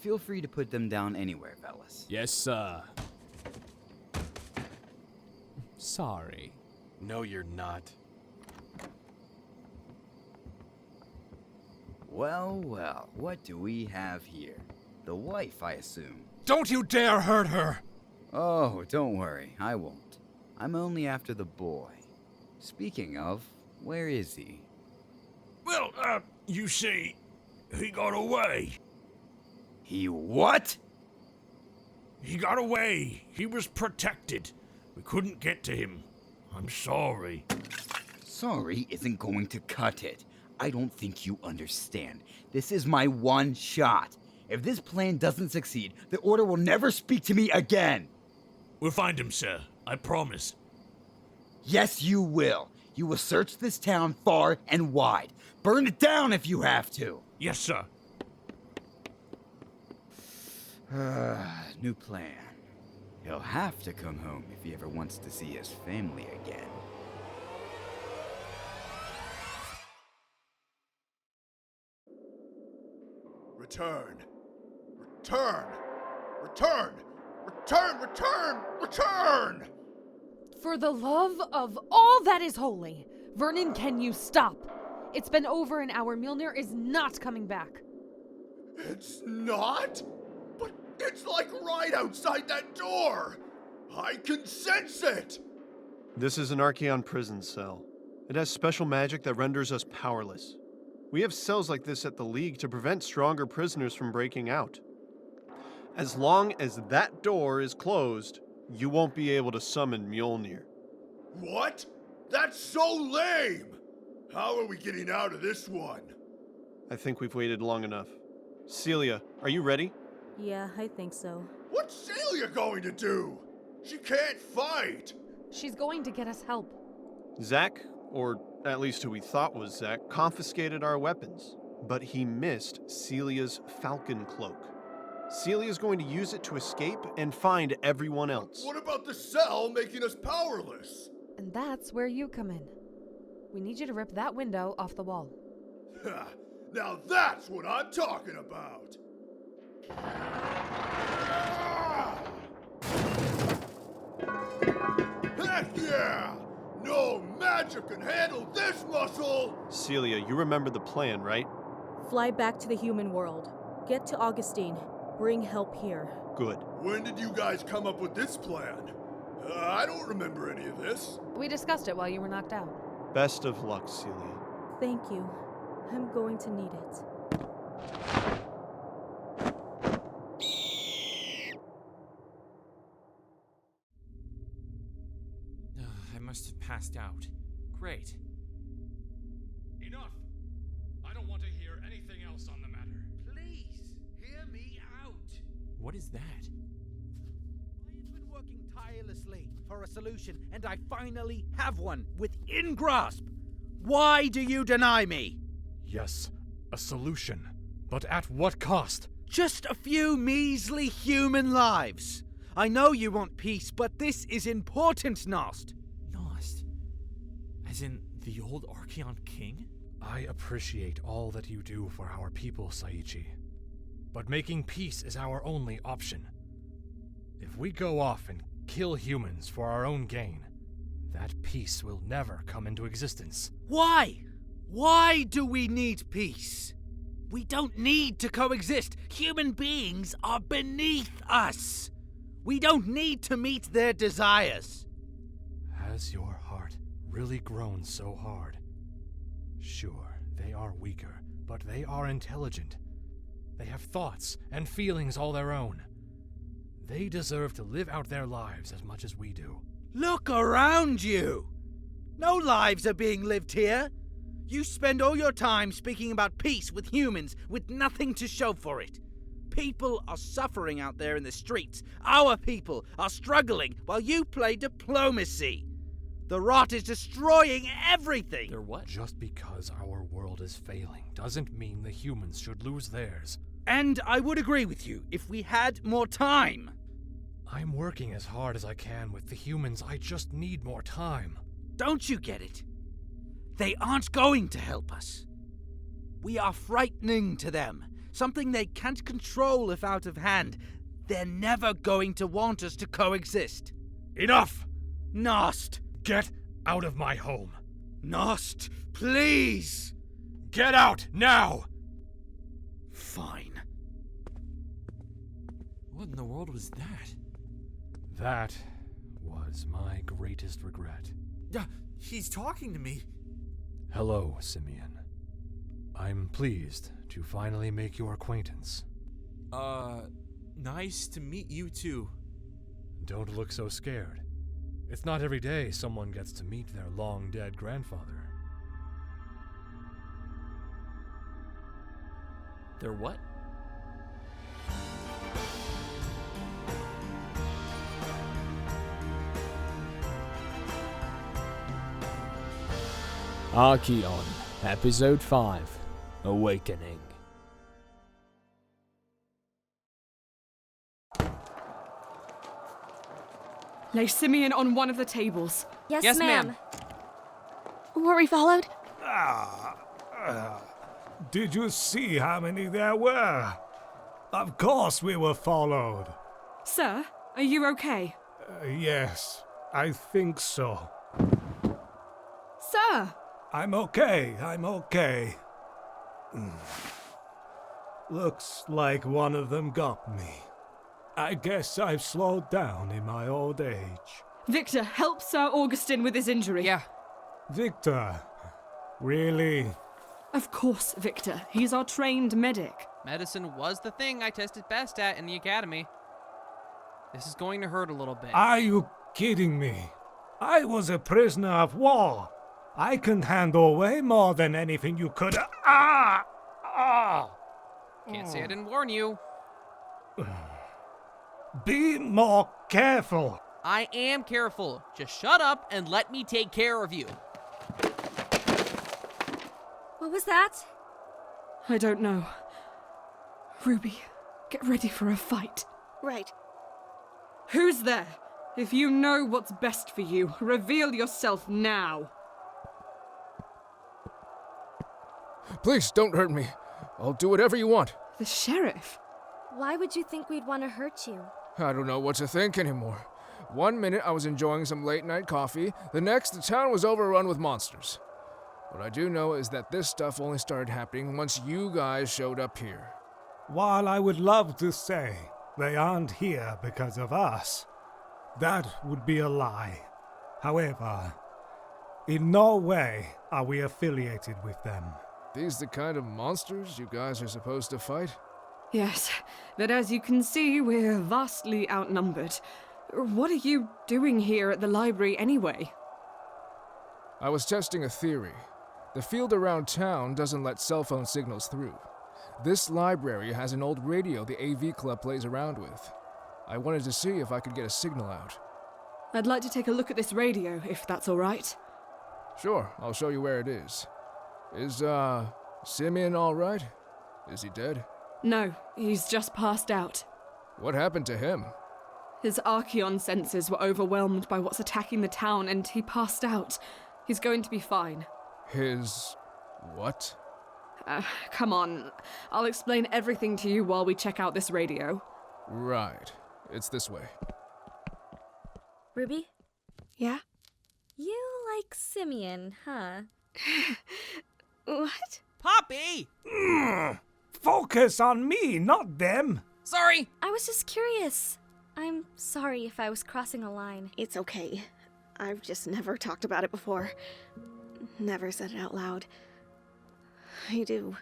Feel free to put them down anywhere, Velis. Yes, sir. Sorry. No, you're not. Well, what do we have here? The wife, I assume. Don't you dare hurt her! Oh, don't worry, I won't. I'm only after the boy. Speaking of, where is he? Well, you see, he got away. He what? He got away. He was protected. We couldn't get to him. I'm sorry. Sorry isn't going to cut it. I don't think you understand. This is my one shot. If this plan doesn't succeed, the Order will never speak to me again. We'll find him, sir. I promise. Yes, you will. You will search this town far and wide. Burn it down if you have to. Yes, sir. New plan. He'll have to come home if he ever wants to see his family again. Return! Return! Return! Return! Return! Return! For the love of all that is holy, Vernon, can you stop? It's been over an hour. Mjolnir is not coming back. It's not? But it's like right outside that door! I can sense it! This is an Archaeon prison cell. It has special magic that renders us powerless. We have cells like this at the League to prevent stronger prisoners from breaking out. As long as that door is closed, you won't be able to summon Mjolnir. What? That's so lame! How are we getting out of this one? I think we've waited long enough. Celia, are you ready? Yeah, I think so. What's Celia going to do? She can't fight! She's going to get us help. Zack, or at least who we thought was Zack, confiscated our weapons, but he missed Celia's falcon cloak. Celia's going to use it to escape and find everyone else. What about the cell making us powerless? And that's where you come in. We need you to rip that window off the wall. Ha! Now that's what I'm talking about! Heck yeah! No magic can handle this muscle! Celia, you remember the plan, right? Fly back to the human world. Get to Augustin. Bring help here. Good. When did you guys come up with this plan? I don't remember any of this. We discussed it while you were knocked out. Best of luck, Celia. Thank you. I'm going to need it. I must have passed out. Great. Enough! I don't want to hear anything else on the matter. Please, hear me out. What is that? I have been working tirelessly for a solution, and I finally have one within grasp. Why do you deny me? Yes, a solution. But at what cost? Just a few measly human lives. I know you want peace, but this is important, Nost. Nost? As in the old Archaeon king? I appreciate all that you do for our people, Saichi. But making peace is our only option. If we go off and kill humans for our own gain, that peace will never come into existence. Why? Why do we need peace? We don't need to coexist. Human beings are beneath us. We don't need to meet their desires. Has your heart really grown so hard? Sure, they are weaker, but they are intelligent. They have thoughts and feelings all their own. They deserve to live out their lives as much as we do. Look around you! No lives are being lived here. You spend all your time speaking about peace with humans with nothing to show for it. People are suffering out there in the streets. Our people are struggling while you play diplomacy. The rot is destroying everything. They're what? Just because our world is failing doesn't mean the humans should lose theirs. And I would agree with you if we had more time. I'm working as hard as I can with the humans. I just need more time. Don't you get it? They aren't going to help us. We are frightening to them, something they can't control if out of hand, they're never going to want us to coexist. Enough! Nost! Get out of my home! Nost, please! Get out, now! Fine. What in the world was that? That was my greatest regret. He's talking to me. Hello, Simeon. I'm pleased to finally make your acquaintance. Nice to meet you too. Don't look so scared. It's not every day someone gets to meet their long-dead grandfather. They're what? Archeon, Episode 5, Awakening. Lay Simeon on one of the tables. Yes, ma'am. Were we followed? Did you see how many there were? Of course we were followed. Sir, are you okay? Yes, I think so. Sir! I'm okay. Looks like one of them got me. I guess I've slowed down in my old age. Victor, help Sir Augustin with his injury. Yeah. Victor? Really? Of course, Victor. He's our trained medic. Medicine was the thing I tested best at in the academy. This is going to hurt a little bit. Are you kidding me? I was a prisoner of war. I can handle way more than anything you could. Can't say I didn't warn you. Be more careful. I am careful. Just shut up and let me take care of you. What was that? I don't know. Ruby, get ready for a fight. Right. Who's there? If you know what's best for you, reveal yourself now. Please, don't hurt me. I'll do whatever you want. The sheriff? Why would you think we'd want to hurt you? I don't know what to think anymore. One minute I was enjoying some late-night coffee, the next the town was overrun with monsters. What I do know is that this stuff only started happening once you guys showed up here. While I would love to say they aren't here because of us, that would be a lie. However, in no way are we affiliated with them. These the kind of monsters you guys are supposed to fight? Yes, but as you can see, we're vastly outnumbered. What are you doing here at the library anyway? I was testing a theory. The field around town doesn't let cell phone signals through. This library has an old radio the AV Club plays around with. I wanted to see if I could get a signal out. I'd like to take a look at this radio, if that's all right. Sure, I'll show you where it is. Is, Simeon all right? Is he dead? No, he's just passed out. What happened to him? His Archeon senses were overwhelmed by what's attacking the town, and he passed out. He's going to be fine. His... what? Come on. I'll explain everything to you while we check out this radio. Right. It's this way. Ruby? Yeah? You like Simeon, huh? What? Poppy! Focus on me, not them. Sorry! I was just curious. I'm sorry if I was crossing a line. It's okay. I've just never talked about it before. Never said it out loud. I do.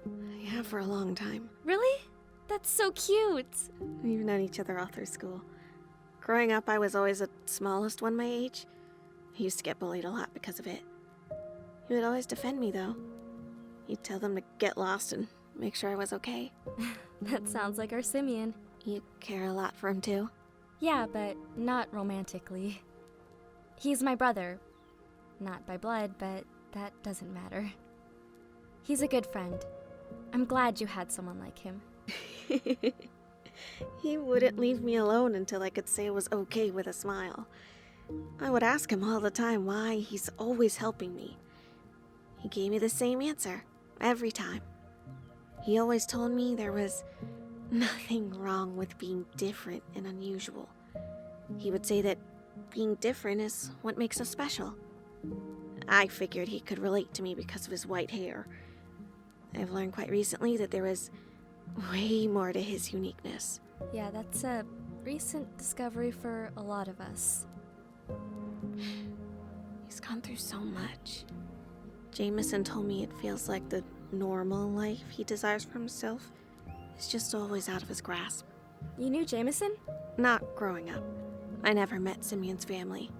I have for a long time. Really? That's so cute. We've known each other all through school. Growing up, I was always the smallest one my age. I used to get bullied a lot because of it. He would always defend me, though. He'd tell them to get lost and make sure I was okay. That sounds like our Simeon. You care a lot for him, too? Yeah, but not romantically. He's my brother. Not by blood, but that doesn't matter. He's a good friend. I'm glad you had someone like him. He wouldn't leave me alone until I could say it was okay with a smile. I would ask him all the time why he's always helping me. He gave me the same answer, every time. He always told me there was nothing wrong with being different and unusual. He would say that being different is what makes us special. I figured he could relate to me because of his white hair. I've learned quite recently that there was way more to his uniqueness. Yeah, that's a recent discovery for a lot of us. He's gone through so much. Jameson told me it feels like the normal life he desires for himself is just always out of his grasp. You knew Jameson? Not growing up. I never met Simeon's family.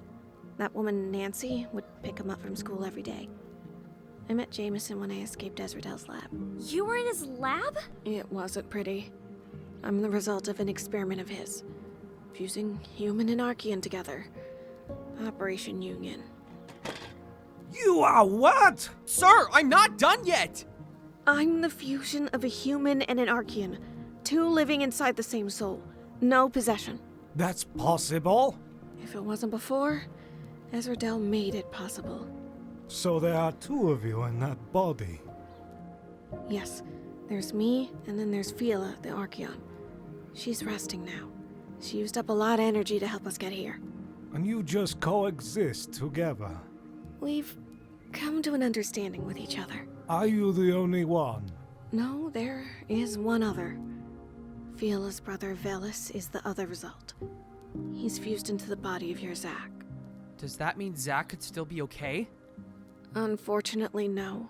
That woman, Nancy, would pick him up from school every day. I met Jameson when I escaped Ezrodel's lab. You were in his lab? It wasn't pretty. I'm the result of an experiment of his, fusing human and Archean together. Operation Union. You are what? Sir, I'm not done yet! I'm the fusion of a human and an Archean, two living inside the same soul. No possession. That's possible? If it wasn't before, Ezrodel made it possible. So there are two of you in that body. Yes, there's me, and then there's Phila, the Archeon. She's resting now. She used up a lot of energy to help us get here. And you just coexist together. We've come to an understanding with each other. Are you the only one? No, there is one other. Phila's brother Velis is the other result. He's fused into the body of your Zack. Does that mean Zack could still be okay? Unfortunately, no.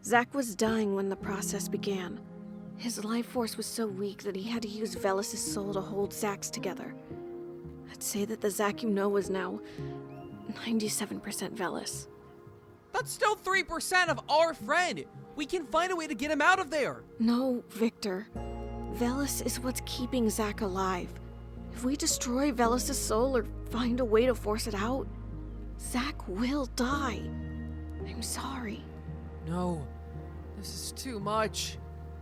Zack was dying when the process began. His life force was so weak that he had to use Velis' soul to hold Zack's together. I'd say that the Zack you know is now 97% Velis. That's still 3% of our friend! We can find a way to get him out of there! No, Victor. Velis is what's keeping Zack alive. If we destroy Velis' soul or find a way to force it out, Zack will die. I'm sorry. No, this is too much.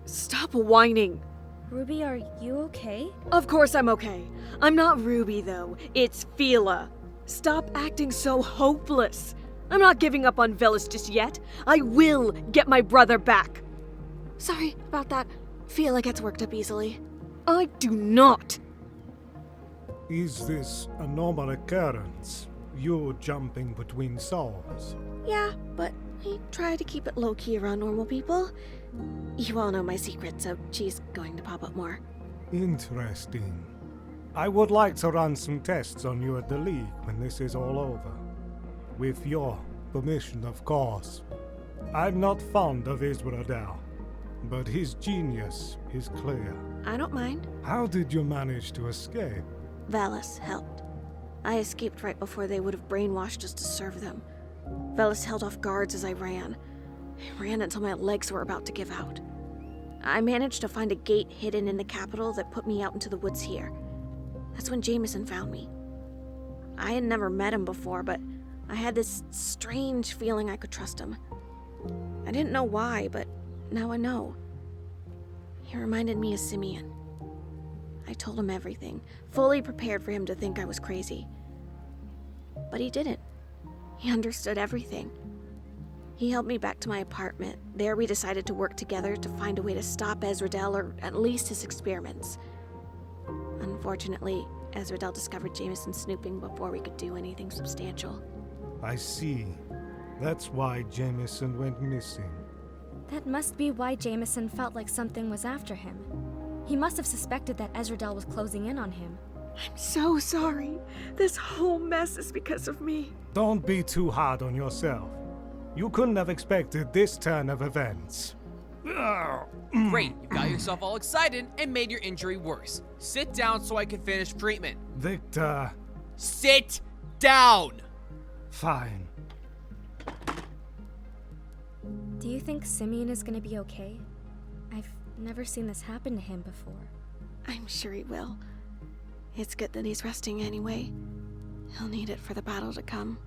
Stop whining. Ruby, are you okay? Of course I'm okay. I'm not Ruby, though. It's Phila. Stop acting so hopeless. I'm not giving up on Velis just yet. I will get my brother back. Sorry about that. Phila gets worked up easily. I do not. Is this a normal occurrence? You jumping between souls? Yeah, but I try to keep it low-key around normal people. You all know my secret, so she's going to pop up more. Interesting. I would like to run some tests on you at the League when this is all over. With your permission, of course. I'm not fond of Ezrodel, but his genius is clear. I don't mind. How did you manage to escape? Velis helped. I escaped right before they would have brainwashed us to serve them. Velis held off guards as I ran. I ran until my legs were about to give out. I managed to find a gate hidden in the capital that put me out into the woods here. That's when Jameson found me. I had never met him before, but I had this strange feeling I could trust him. I didn't know why, but now I know. He reminded me of Simeon. I told him everything, fully prepared for him to think I was crazy. But he didn't. He understood everything. He helped me back to my apartment. There we decided to work together to find a way to stop Ezrodel, or at least his experiments. Unfortunately, Ezrodel discovered Jameson snooping before we could do anything substantial. I see. That's why Jameson went missing. That must be why Jameson felt like something was after him. He must have suspected that Ezrodel was closing in on him. I'm so sorry. This whole mess is because of me. Don't be too hard on yourself. You couldn't have expected this turn of events. Great, you got yourself all excited and made your injury worse. Sit down so I can finish treatment. Victor. Sit down! Fine. Do you think Simeon is gonna be okay? I've never seen this happen to him before. I'm sure he will. It's good that he's resting anyway. He'll need it for the battle to come.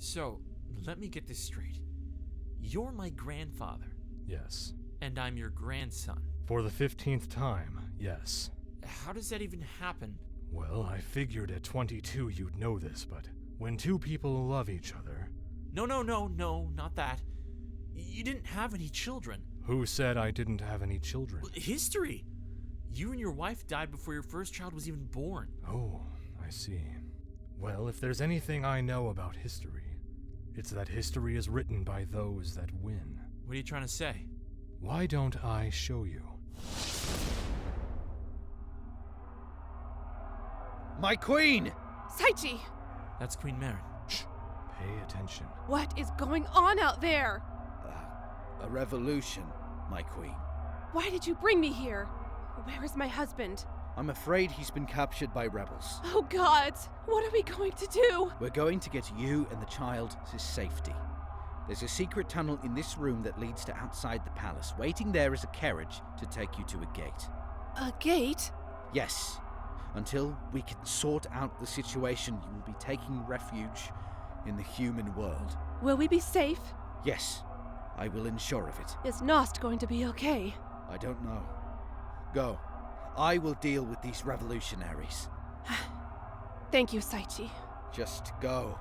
So, let me get this straight. You're my grandfather. Yes. And I'm your grandson. For the 15th time, yes. How does that even happen? Well, I figured at 22 you'd know this, but when two people love each other... No, not that. You didn't have any children. Who said I didn't have any children? History! You and your wife died before your first child was even born. Oh, I see. Well, if there's anything I know about history, it's that history is written by those that win. What are you trying to say? Why don't I show you? My queen! Saichi! That's Queen Marin. Shh. Pay attention. What is going on out there? A revolution, my queen. Why did you bring me here? Where is my husband? I'm afraid he's been captured by rebels. Oh God! What are we going to do? We're going to get you and the child to safety. There's a secret tunnel in this room that leads to outside the palace. Waiting there is a carriage to take you to a gate. A gate? Yes. Until we can sort out the situation, you will be taking refuge in the human world. Will we be safe? Yes. I will ensure of it. Is Nost going to be okay? I don't know. Go. I will deal with these revolutionaries. Thank you, Saichi. Just go.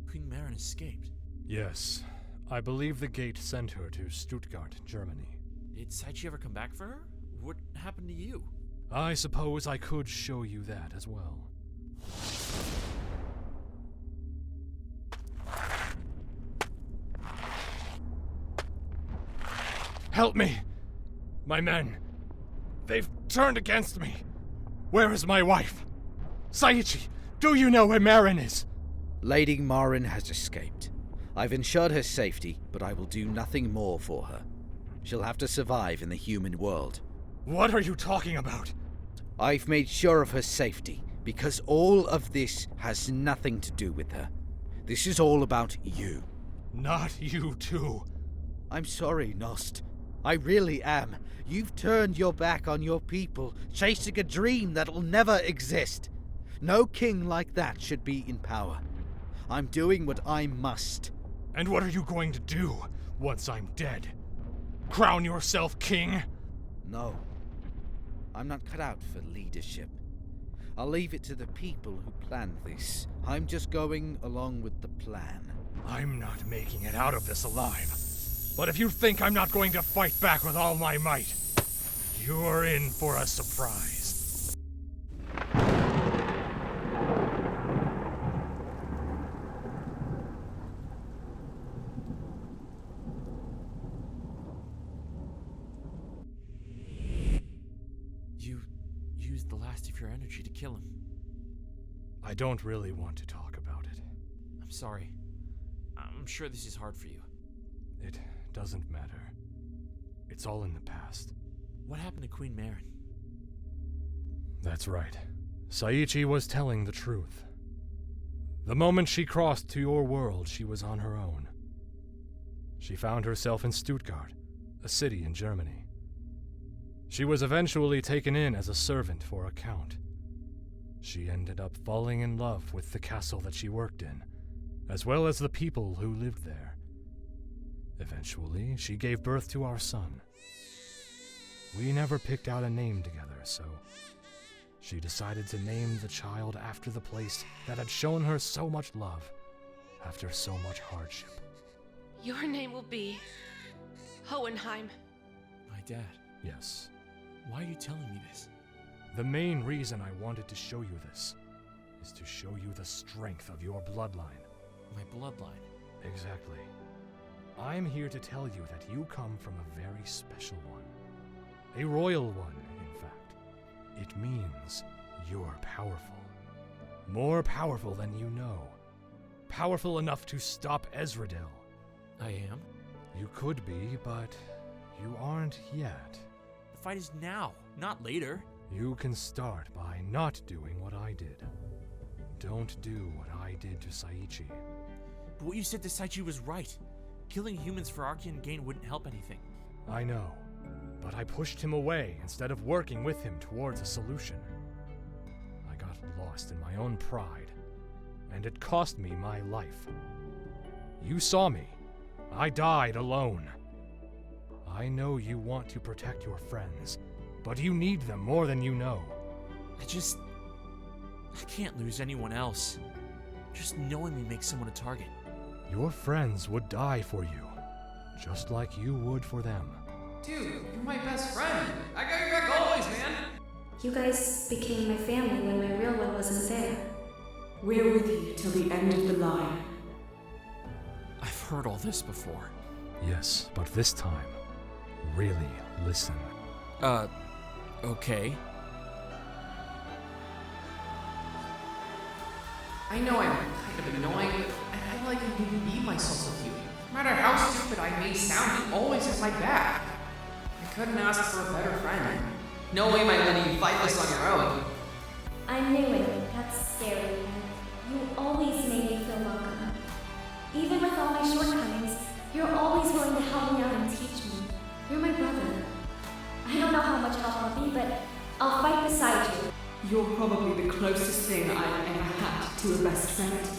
Queen Marin escaped. Yes. I believe the gate sent her to Stuttgart, Germany. Did Saichi ever come back for her? What happened to you? I suppose I could show you that as well. Help me! My men! They've turned against me! Where is my wife? Saichi, do you know where Marin is? Lady Marin has escaped. I've ensured her safety, but I will do nothing more for her. She'll have to survive in the human world. What are you talking about? I've made sure of her safety, because all of this has nothing to do with her. This is all about you. Not you too. I'm sorry, Nost. I really am. You've turned your back on your people, chasing a dream that'll never exist. No king like that should be in power. I'm doing what I must. And what are you going to do once I'm dead? Crown yourself king? No. I'm not cut out for leadership. I'll leave it to the people who planned this. I'm just going along with the plan. I'm not making it out of this alive. But if you think I'm not going to fight back with all my might, you're in for a surprise. You used the last of your energy to kill him. I don't really want to talk about it. I'm sorry. I'm sure this is hard for you. It doesn't matter. It's all in the past. What happened to Queen Marin? That's right. Saichi was telling the truth. The moment she crossed to your world, she was on her own. She found herself in Stuttgart, a city in Germany. She was eventually taken in as a servant for a count. She ended up falling in love with the castle that she worked in, as well as the people who lived there. Eventually, she gave birth to our son. We never picked out a name together, so she decided to name the child after the place that had shown her so much love after so much hardship. Your name will be Hohenheim. My dad. Yes. Why are you telling me this? The main reason I wanted to show you this is to show you the strength of your bloodline. My bloodline? Exactly. I'm here to tell you that you come from a very special one. A royal one, in fact. It means you're powerful. More powerful than you know. Powerful enough to stop Ezrodel. I am? You could be, but you aren't yet. The fight is now, not later. You can start by not doing what I did. Don't do what I did to Saichi. But what you said to Saichi was right. Killing humans for Archean gain wouldn't help anything. I know, but I pushed him away instead of working with him towards a solution. I got lost in my own pride, and it cost me my life. You saw me. I died alone. I know you want to protect your friends, but you need them more than you know. I can't lose anyone else. Just knowing me makes someone a target. Your friends would die for you, just like you would for them. Dude, you're my best friend. I got your back always, man. You guys became my family when my real one wasn't there. We're with you till the end of the line. I've heard all this before. Yes, but this time, really listen. Okay. I know I'm kind of annoying, but I like to be myself with you. No matter how stupid I may sound, you always have my back. I couldn't ask for a better friend. No way am I letting you fight this on your own. I knew it. That's scary, man. You always made me feel welcome. Even with all my shortcomings, you're always willing to help me out and teach me. You're my brother. I don't know how much help I'll be, but I'll fight beside you. You're probably the closest thing I've ever had to a best friend.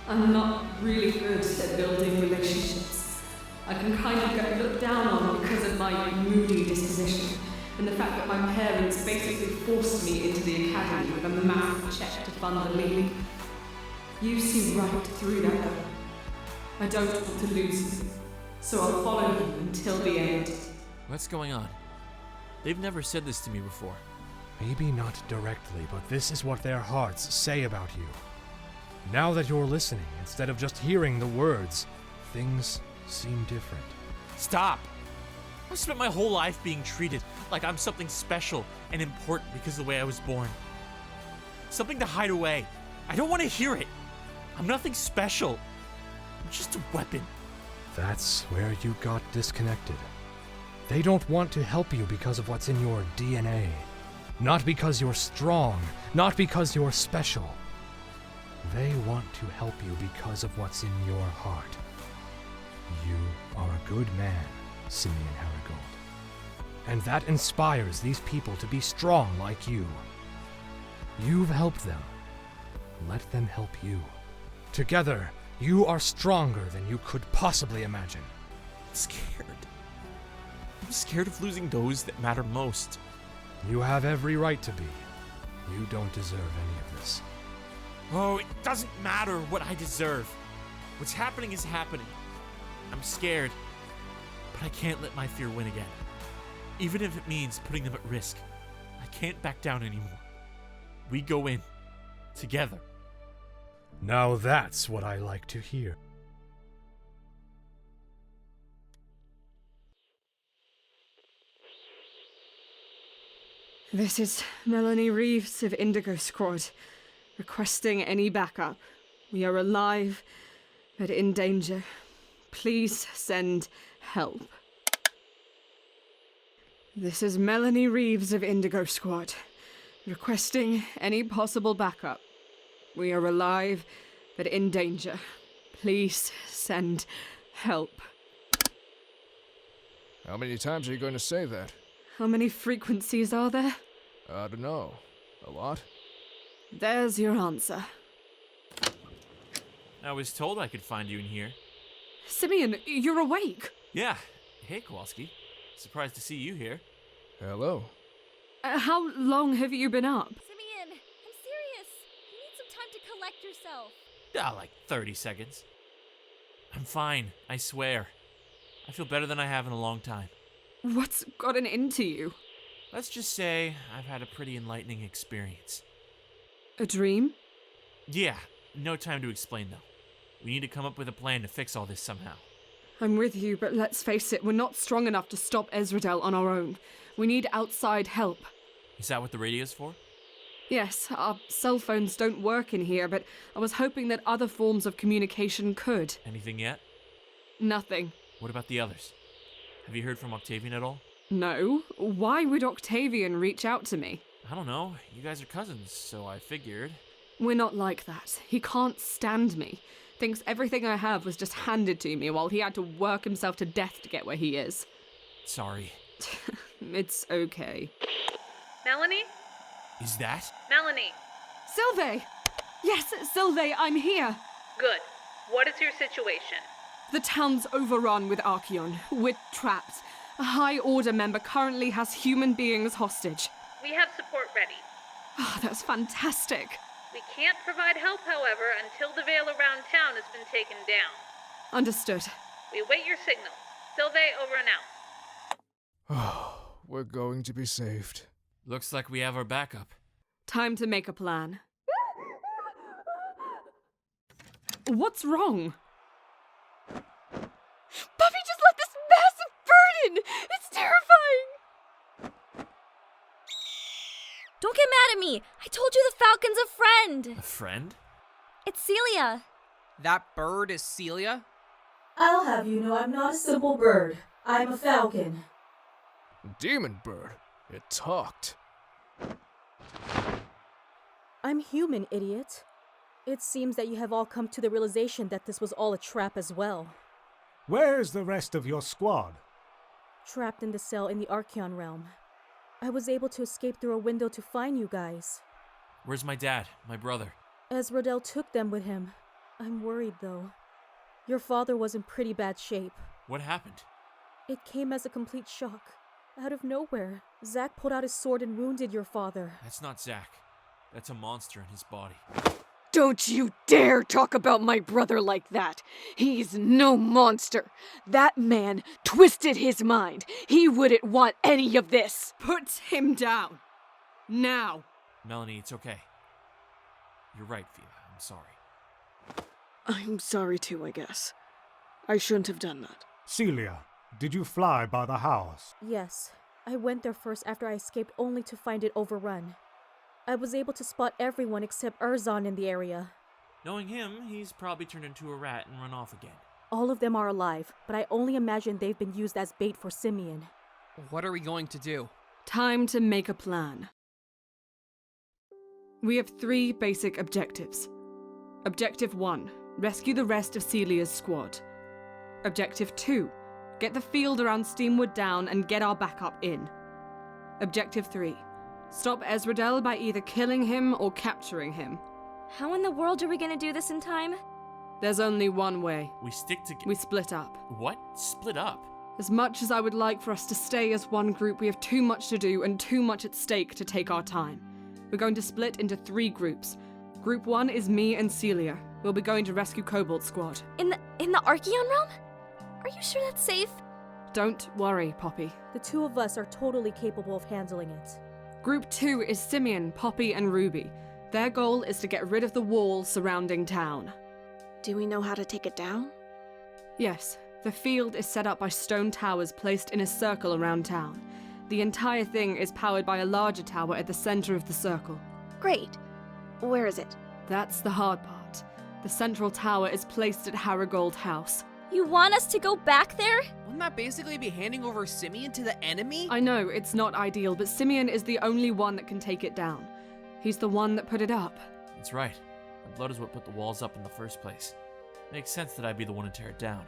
I'm not really good at building relationships. I can kind of get looked down on because of my moody disposition, and the fact that my parents basically forced me into the academy with a massive check to fund the league. You see right through that though. I don't want to lose you, so I'll follow you until the end. What's going on? They've never said this to me before. Maybe not directly, but this is what their hearts say about you. Now that you're listening, instead of just hearing the words, things seem different. Stop! I've spent my whole life being treated like I'm something special and important because of the way I was born. Something to hide away. I don't want to hear it. I'm nothing special. I'm just a weapon. That's where you got disconnected. They don't want to help you because of what's in your DNA. Not because you're strong, not because you're special. They want to help you because of what's in your heart. You are a good man, Simeon Harrigold. And that inspires these people to be strong like you. You've helped them. Let them help you. Together, you are stronger than you could possibly imagine. I'm scared. I'm scared of losing those that matter most. You have every right to be. You don't deserve any of this. Oh, it doesn't matter what I deserve. What's happening is happening. I'm scared, but I can't let my fear win again. Even if it means putting them at risk. I can't back down anymore. We go in. Together. Now that's what I like to hear. This is Melanie Reeves of Indigo Squad, requesting any backup. We are alive, but in danger. Please send help. This is Melanie Reeves of Indigo Squad, requesting any possible backup. We are alive, but in danger. Please send help. How many times are you going to say that? How many frequencies are there? I don't know. A lot? There's your answer. I was told I could find you in here. Simeon, you're awake. Yeah. Hey, Kowalski. Surprised to see you here. Hello. How long have you been up? Simeon, I'm serious. You need some time to collect yourself. Like 30 seconds. I'm fine, I swear. I feel better than I have in a long time. What's gotten into you? Let's just say I've had a pretty enlightening experience. A dream? Yeah, no time to explain though. We need to come up with a plan to fix all this somehow. I'm with you, but let's face it, we're not strong enough to stop Ezrodel on our own. We need outside help. Is that what the radio's for? Yes, our cell phones don't work in here, but I was hoping that other forms of communication could. Anything yet? Nothing. What about the others? Have you heard from Octavian at all? No. Why would Octavian reach out to me? I don't know. You guys are cousins, so I figured. We're not like that. He can't stand me. Thinks everything I have was just handed to me while he had to work himself to death to get where he is. Sorry. It's okay. Melanie? Is that? Melanie! Sylvie! Yes, Sylvain, I'm here. Good. What is your situation? The town's overrun with Archeon. We're trapped. A High Order member currently has human beings hostage. We have support ready. Oh, that's fantastic. We can't provide help, however, until the veil around town has been taken down. Understood. We await your signal. Sylvain, over and out. Oh, we're going to be saved. Looks like we have our backup. Time to make a plan. What's wrong? Buffy just let this massive bird in! It's terrifying! Don't get mad at me! I told you the Falcon's a friend! A friend? It's Celia. That bird is Celia? I'll have you know I'm not a simple bird. I'm a falcon. Demon bird. It talked. I'm human, idiot. It seems that you have all come to the realization that this was all a trap as well. Where's the rest of your squad? Trapped in the cell in the Archeon realm. I was able to escape through a window to find you guys. Where's my dad? My brother? Ezrodel took them with him. I'm worried, though. Your father was in pretty bad shape. What happened? It came as a complete shock. Out of nowhere, Zack pulled out his sword and wounded your father. That's not Zack. That's a monster in his body. Don't you dare talk about my brother like that. He's no monster. That man twisted his mind. He wouldn't want any of this. Put him down. Now. Melanie, it's okay. You're right, Phila. I'm sorry. I'm sorry too, I guess. I shouldn't have done that. Celia, did you fly by the house? Yes. I went there first after I escaped only to find it overrun. I was able to spot everyone except Urzaan in the area. Knowing him, he's probably turned into a rat and run off again. All of them are alive, but I only imagine they've been used as bait for Simeon. What are we going to do? Time to make a plan. We have 3 basic objectives. Objective 1, rescue the rest of Celia's squad. Objective 2, get the field around Steamwood down and get our backup in. Objective 3, stop Ezrodel by either killing him or capturing him. How in the world are we gonna do this in time? There's only one way. We stick together. We split up. What? Split up? As much as I would like for us to stay as one group, we have too much to do and too much at stake to take our time. We're going to split into 3 groups. Group 1 is me and Celia. We'll be going to rescue Cobalt Squad. In the Archeon realm? Are you sure that's safe? Don't worry, Poppy. The 2 of us are totally capable of handling it. Group 2 is Simeon, Poppy, and Ruby. Their goal is to get rid of the wall surrounding town. Do we know how to take it down? Yes, the field is set up by stone towers placed in a circle around town. The entire thing is powered by a larger tower at the center of the circle. Great. Where is it? That's the hard part. The central tower is placed at Harrigold House. You want us to go back there? Wouldn't that basically be handing over Simeon to the enemy? I know, it's not ideal, but Simeon is the only one that can take it down. He's the one that put it up. That's right. My blood is what put the walls up in the first place. Makes sense that I'd be the one to tear it down.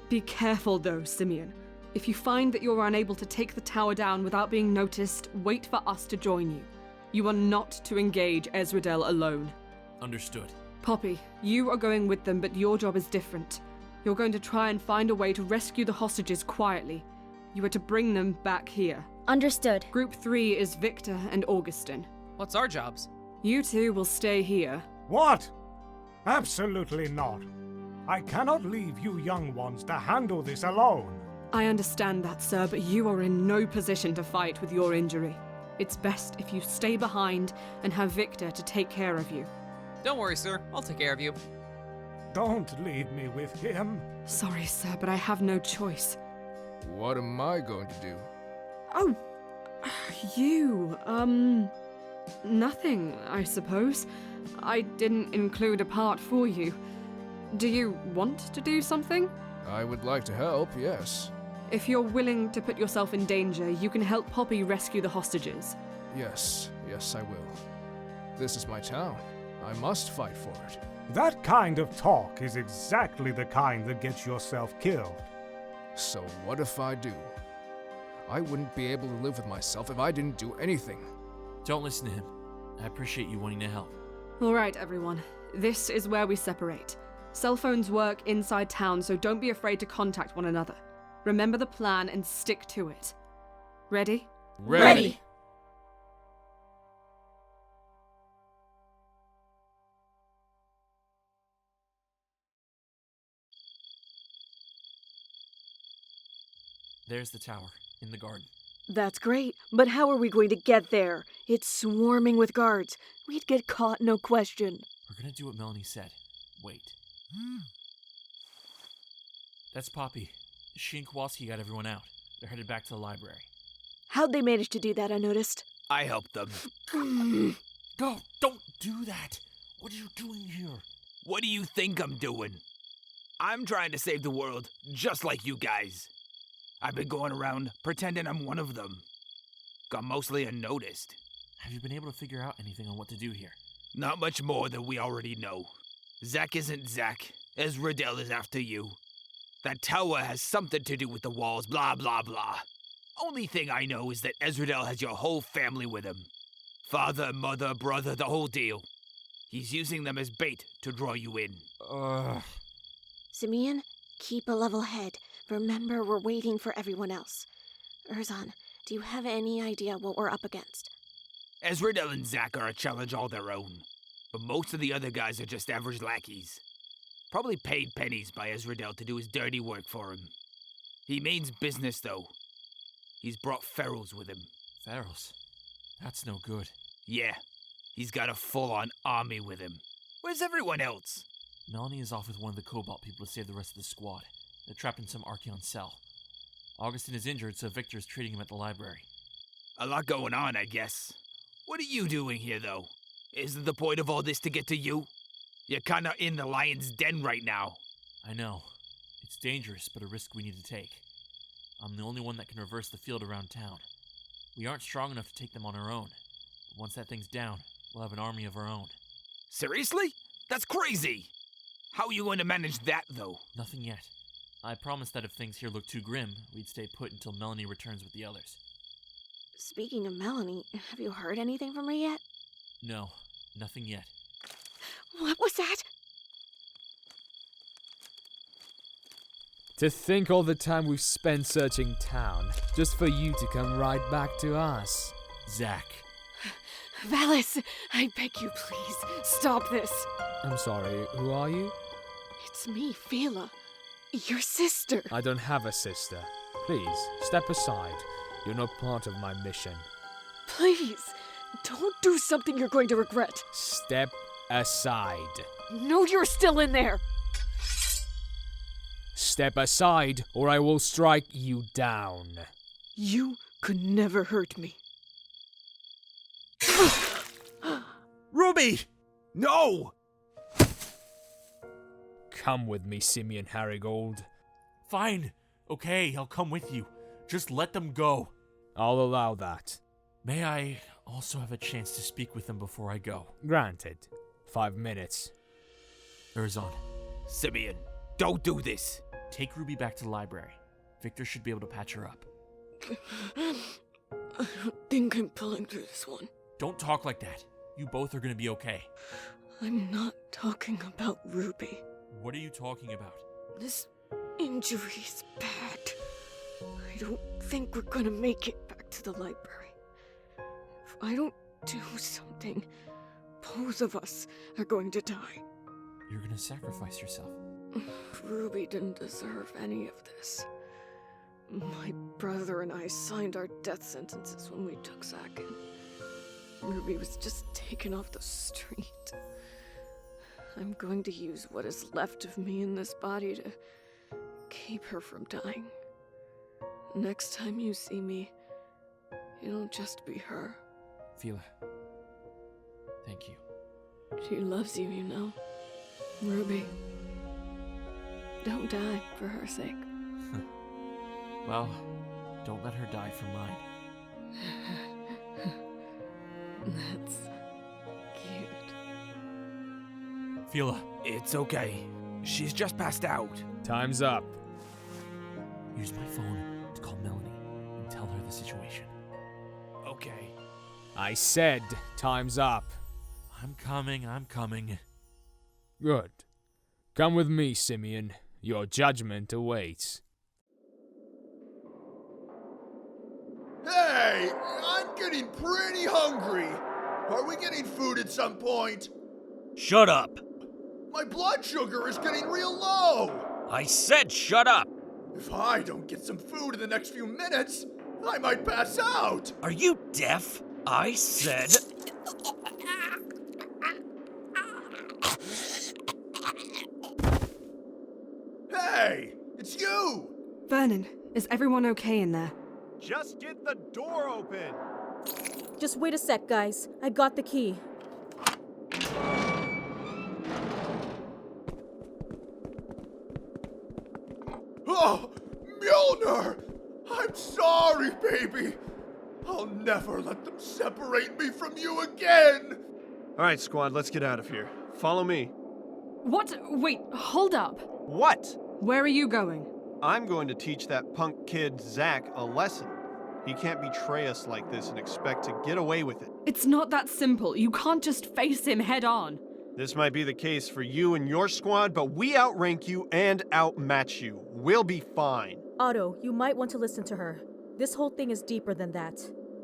Be careful though, Simeon. If you find that you're unable to take the tower down without being noticed, wait for us to join you. You are not to engage Ezrodel alone. Understood. Poppy, you are going with them, but your job is different. You're going to try and find a way to rescue the hostages quietly. You are to bring them back here. Understood. Group 3 is Victor and Augustin. What's our jobs? You 2 will stay here. What? Absolutely not. I cannot leave you young ones to handle this alone. I understand that, sir, but you are in no position to fight with your injury. It's best if you stay behind and have Victor to take care of you. Don't worry, sir. I'll take care of you. Don't leave me with him. Sorry, sir, but I have no choice. What am I going to do? Oh, you, nothing, I suppose. I didn't include a part for you. Do you want to do something? I would like to help, yes. If you're willing to put yourself in danger, you can help Poppy rescue the hostages. Yes, I will. This is my town. I must fight for it. That kind of talk is exactly the kind that gets yourself killed. So what if I do? I wouldn't be able to live with myself if I didn't do anything. Don't listen to him. I appreciate you wanting to help. Alright, everyone. This is where we separate. Cell phones work inside town, so don't be afraid to contact one another. Remember the plan and stick to it. Ready? Ready. There's the tower, in the garden. That's great, but how are we going to get there? It's swarming with guards. We'd get caught, no question. We're gonna do what Melanie said. Wait. That's Poppy. She and Kowalski got everyone out. They're headed back to the library. How'd they manage to do that unnoticed? I helped them. Go! Don't do that! What are you doing here? What do you think I'm doing? I'm trying to save the world, just like you guys. I've been going around pretending I'm one of them. Got mostly unnoticed. Have you been able to figure out anything on what to do here? Not much more than we already know. Zack isn't Zack. Ezrodel is after you. That tower has something to do with the walls, blah blah blah. Only thing I know is that Ezrodel has your whole family with him. Father, mother, brother, the whole deal. He's using them as bait to draw you in. Simeon, keep a level head. Remember, we're waiting for everyone else. Urzaan, do you have any idea what we're up against? Ezrodel and Zack are a challenge all their own, but most of the other guys are just average lackeys. Probably paid pennies by Ezrodel to do his dirty work for him. He means business, though. He's brought ferals with him. Ferals? That's no good. Yeah, he's got a full-on army with him. Where's everyone else? Melanie is off with one of the Cobalt people to save the rest of the squad. They're trapped in some Archeon cell. Augustin is injured, so Victor is treating him at the library. A lot going on, I guess. What are you doing here, though? Isn't the point of all this to get to you? You're kinda in the lion's den right now. I know. It's dangerous, but a risk we need to take. I'm the only one that can reverse the field around town. We aren't strong enough to take them on our own. But once that thing's down, we'll have an army of our own. Seriously? That's crazy! How are you going to manage that, though? Nothing yet. I promised that if things here look too grim, we'd stay put until Melanie returns with the others. Speaking of Melanie, have you heard anything from her yet? No, nothing yet. What was that? To think all the time we've spent searching town, just for you to come right back to us. Zack. Velis, I beg you, please, stop this. I'm sorry, who are you? It's me, Phila. Your sister. I don't have a sister. Please, step aside. You're not part of my mission. Please, don't do something you're going to regret. Step aside. No, you're still in there. Step aside, or I will strike you down. You could never hurt me. Ruby! No! Come with me, Simeon Harrigold. Fine. Okay, I'll come with you. Just let them go. I'll allow that. May I also have a chance to speak with them before I go? Granted. 5 minutes. Urzaan. Simeon, don't do this. Take Ruby back to the library. Victor should be able to patch her up. I don't think I'm pulling through this one. Don't talk like that. You both are gonna be okay. I'm not talking about Ruby. What are you talking about? This injury's bad. I don't think we're gonna make it back to the library. If I don't do something, both of us are going to die. You're gonna sacrifice yourself. Ruby didn't deserve any of this. My brother and I signed our death sentences when we took Zack in. Ruby was just taken off the street. I'm going to use what is left of me in this body to keep her from dying. Next time you see me, it'll just be her. Phila. Thank you. She loves you, you know. Ruby. Don't die for her sake. Well, don't let her die for mine. That's cute. Phila. It's okay. She's just passed out. Time's up. Use my phone to call Melanie and tell her the situation. Okay. I said time's up. I'm coming. Good. Come with me, Simeon. Your judgment awaits. Hey, I'm getting pretty hungry. Are we getting food at some point? Shut up. My blood sugar is getting real low. I said shut up. If I don't get some food in the next few minutes, I might pass out. Are you deaf? I said... Hey, it's you! Vernon, is everyone okay in there? Just get the door open! Just wait a sec, guys. I got the key. Oh, Mjolnir! I'm sorry, baby. I'll never let them separate me from you again! Alright, squad, let's get out of here. Follow me. What? Wait, hold up. What? Where are you going? I'm going to teach that punk kid, Zack, a lesson. He can't betray us like this and expect to get away with it. It's not that simple. You can't just face him head on. This might be the case for you and your squad, but we outrank you and outmatch you. We'll be fine. Otto, you might want to listen to her. This whole thing is deeper than that.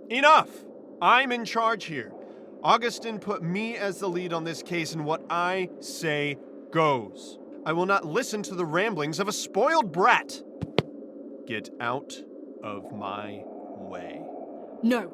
Enough! I'm in charge here. Augustin put me as the lead on this case, and what I say goes. I will not listen to the ramblings of a spoiled brat. Get out of my way. No,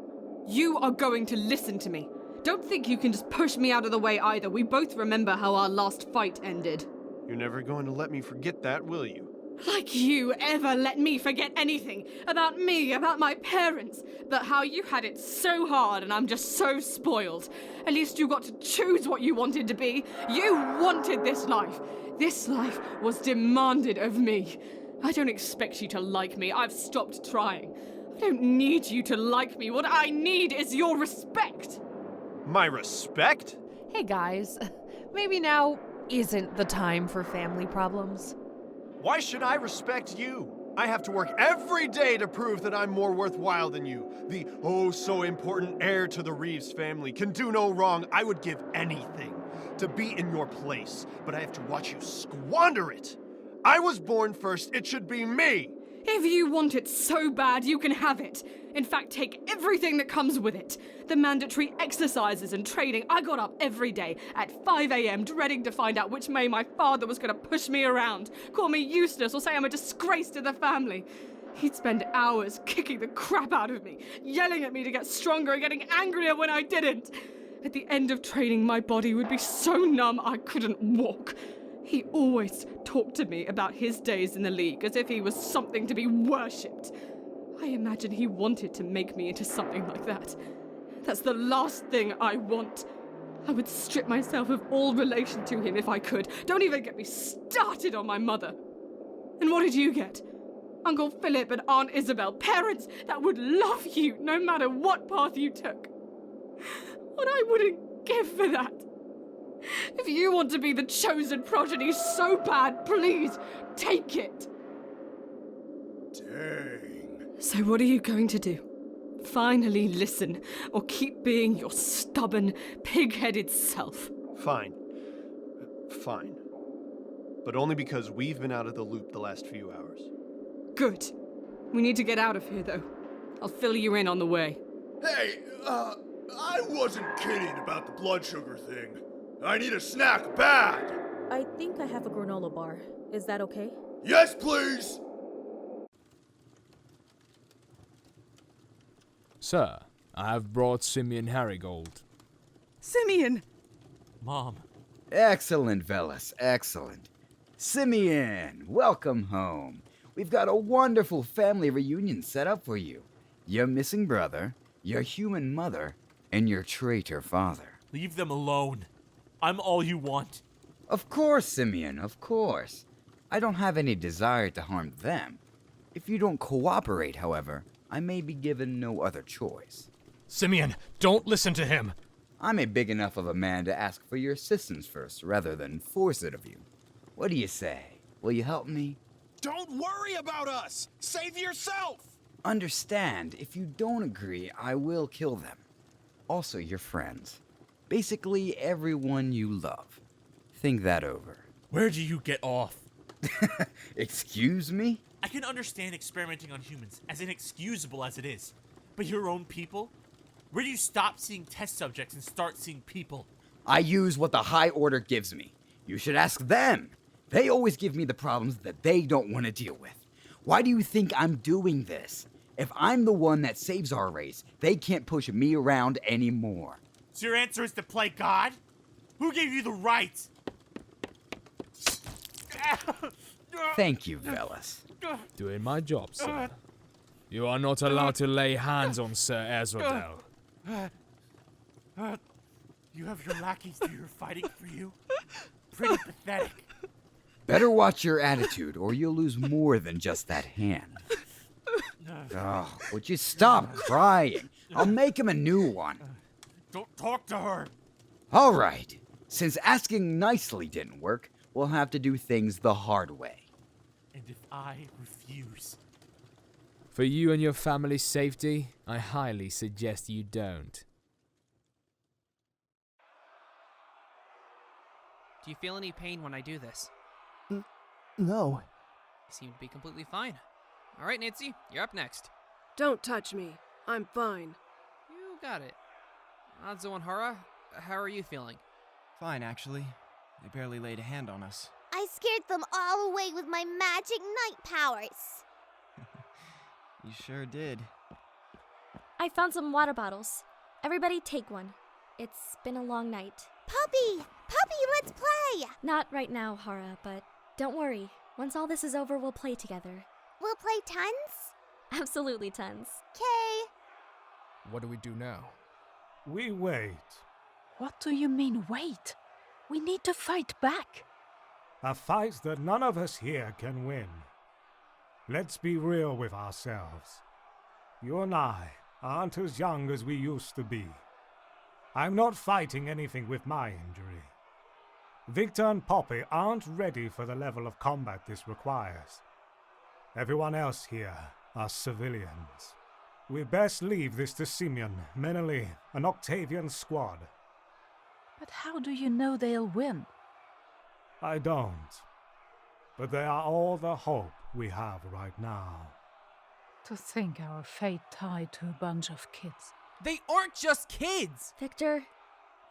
you are going to listen to me. Don't think you can just push me out of the way either. We both remember how our last fight ended. You're never going to let me forget that, will you? Like you ever let me forget anything about me, about my parents, but how you had it so hard and I'm just so spoiled. At least you got to choose what you wanted to be. You wanted this life. This life was demanded of me. I don't expect you to like me. I've stopped trying. I don't need you to like me. What I need is your respect. My respect? Hey guys, maybe now isn't the time for family problems. Why should I respect you? I have to work every day to prove that I'm more worthwhile than you. The oh-so-important heir to the Reeves family can do no wrong. I would give anything to be in your place, but I have to watch you squander it. I was born first. It should be me. If you want it so bad, you can have it. In fact, take everything that comes with it. The mandatory exercises and training. I got up every day at 5 a.m. dreading to find out which way my father was going to push me around, call me useless, or say I'm a disgrace to the family. He'd spend hours kicking the crap out of me, yelling at me to get stronger and getting angrier when I didn't. At the end of training, my body would be so numb I couldn't walk. He always talked to me about his days in the league as if he was something to be worshipped. I imagine he wanted to make me into something like that. That's the last thing I want. I would strip myself of all relation to him if I could. Don't even get me started on my mother. And what did you get? Uncle Philip and Aunt Isabel, parents that would love you no matter what path you took. What I wouldn't give for that. If you want to be the chosen progeny so bad, please, take it. Dang. So what are you going to do? Finally listen, or keep being your stubborn, pig-headed self? Fine. Fine. But only because we've been out of the loop the last few hours. Good. We need to get out of here, though. I'll fill you in on the way. Hey, I wasn't kidding about the blood sugar thing. I need a snack bad. I think I have a granola bar. Is that okay? Yes, please! Sir, I have brought Simeon Harrygold. Simeon! Mom. Excellent, Velis, excellent. Simeon, welcome home. We've got a wonderful family reunion set up for you. Your missing brother, your human mother, and your traitor father. Leave them alone. I'm all you want. Of course, Simeon, of course. I don't have any desire to harm them. If you don't cooperate, however, I may be given no other choice. Simeon, don't listen to him. I'm a big enough of a man to ask for your assistance first, rather than force it of you. What do you say? Will you help me? Don't worry about us! Save yourself! Understand, if you don't agree, I will kill them. Also, your friends. Basically, everyone you love. Think that over. Where do you get off? Excuse me? I can understand experimenting on humans, as inexcusable as it is. But your own people? Where do you stop seeing test subjects and start seeing people? I use what the High Order gives me. You should ask them. They always give me the problems that they don't want to deal with. Why do you think I'm doing this? If I'm the one that saves our race, they can't push me around anymore. So your answer is to play God? Who gave you the right? Thank you, Velis. Doing my job, sir. You are not allowed to lay hands on Sir Ezrodel. You have your lackeys who are fighting for you? Pretty pathetic. Better watch your attitude, or you'll lose more than just that hand. Oh, would you stop crying? I'll make him a new one. Don't talk to her. All right. Since asking nicely didn't work, we'll have to do things the hard way. And if I refuse? For you and your family's safety, I highly suggest you don't. Do you feel any pain when I do this? No. You seem to be completely fine. All right, Nancy, you're up next. Don't touch me. I'm fine. You got it. Adzo and Hara, how are you feeling? Fine, actually. They barely laid a hand on us. I scared them all away with my magic night powers. You sure did. I found some water bottles. Everybody take one. It's been a long night. Puppy! Puppy, let's play! Not right now, Hara, but don't worry. Once all this is over, we'll play together. We'll play tons? Absolutely tons. Okay. What do we do now? We wait. What do you mean, wait? We need to fight back. A fight that none of us here can win. Let's be real with ourselves. You and I aren't as young as we used to be. I'm not fighting anything with my injury. Victor and Poppy aren't ready for the level of combat this requires. Everyone else here are civilians. We best leave this to Simeon, Melanie, and Octavian's squad. But how do you know they'll win? I don't. But they are all the hope we have right now. To think our fate tied to a bunch of kids. They aren't just kids! Victor?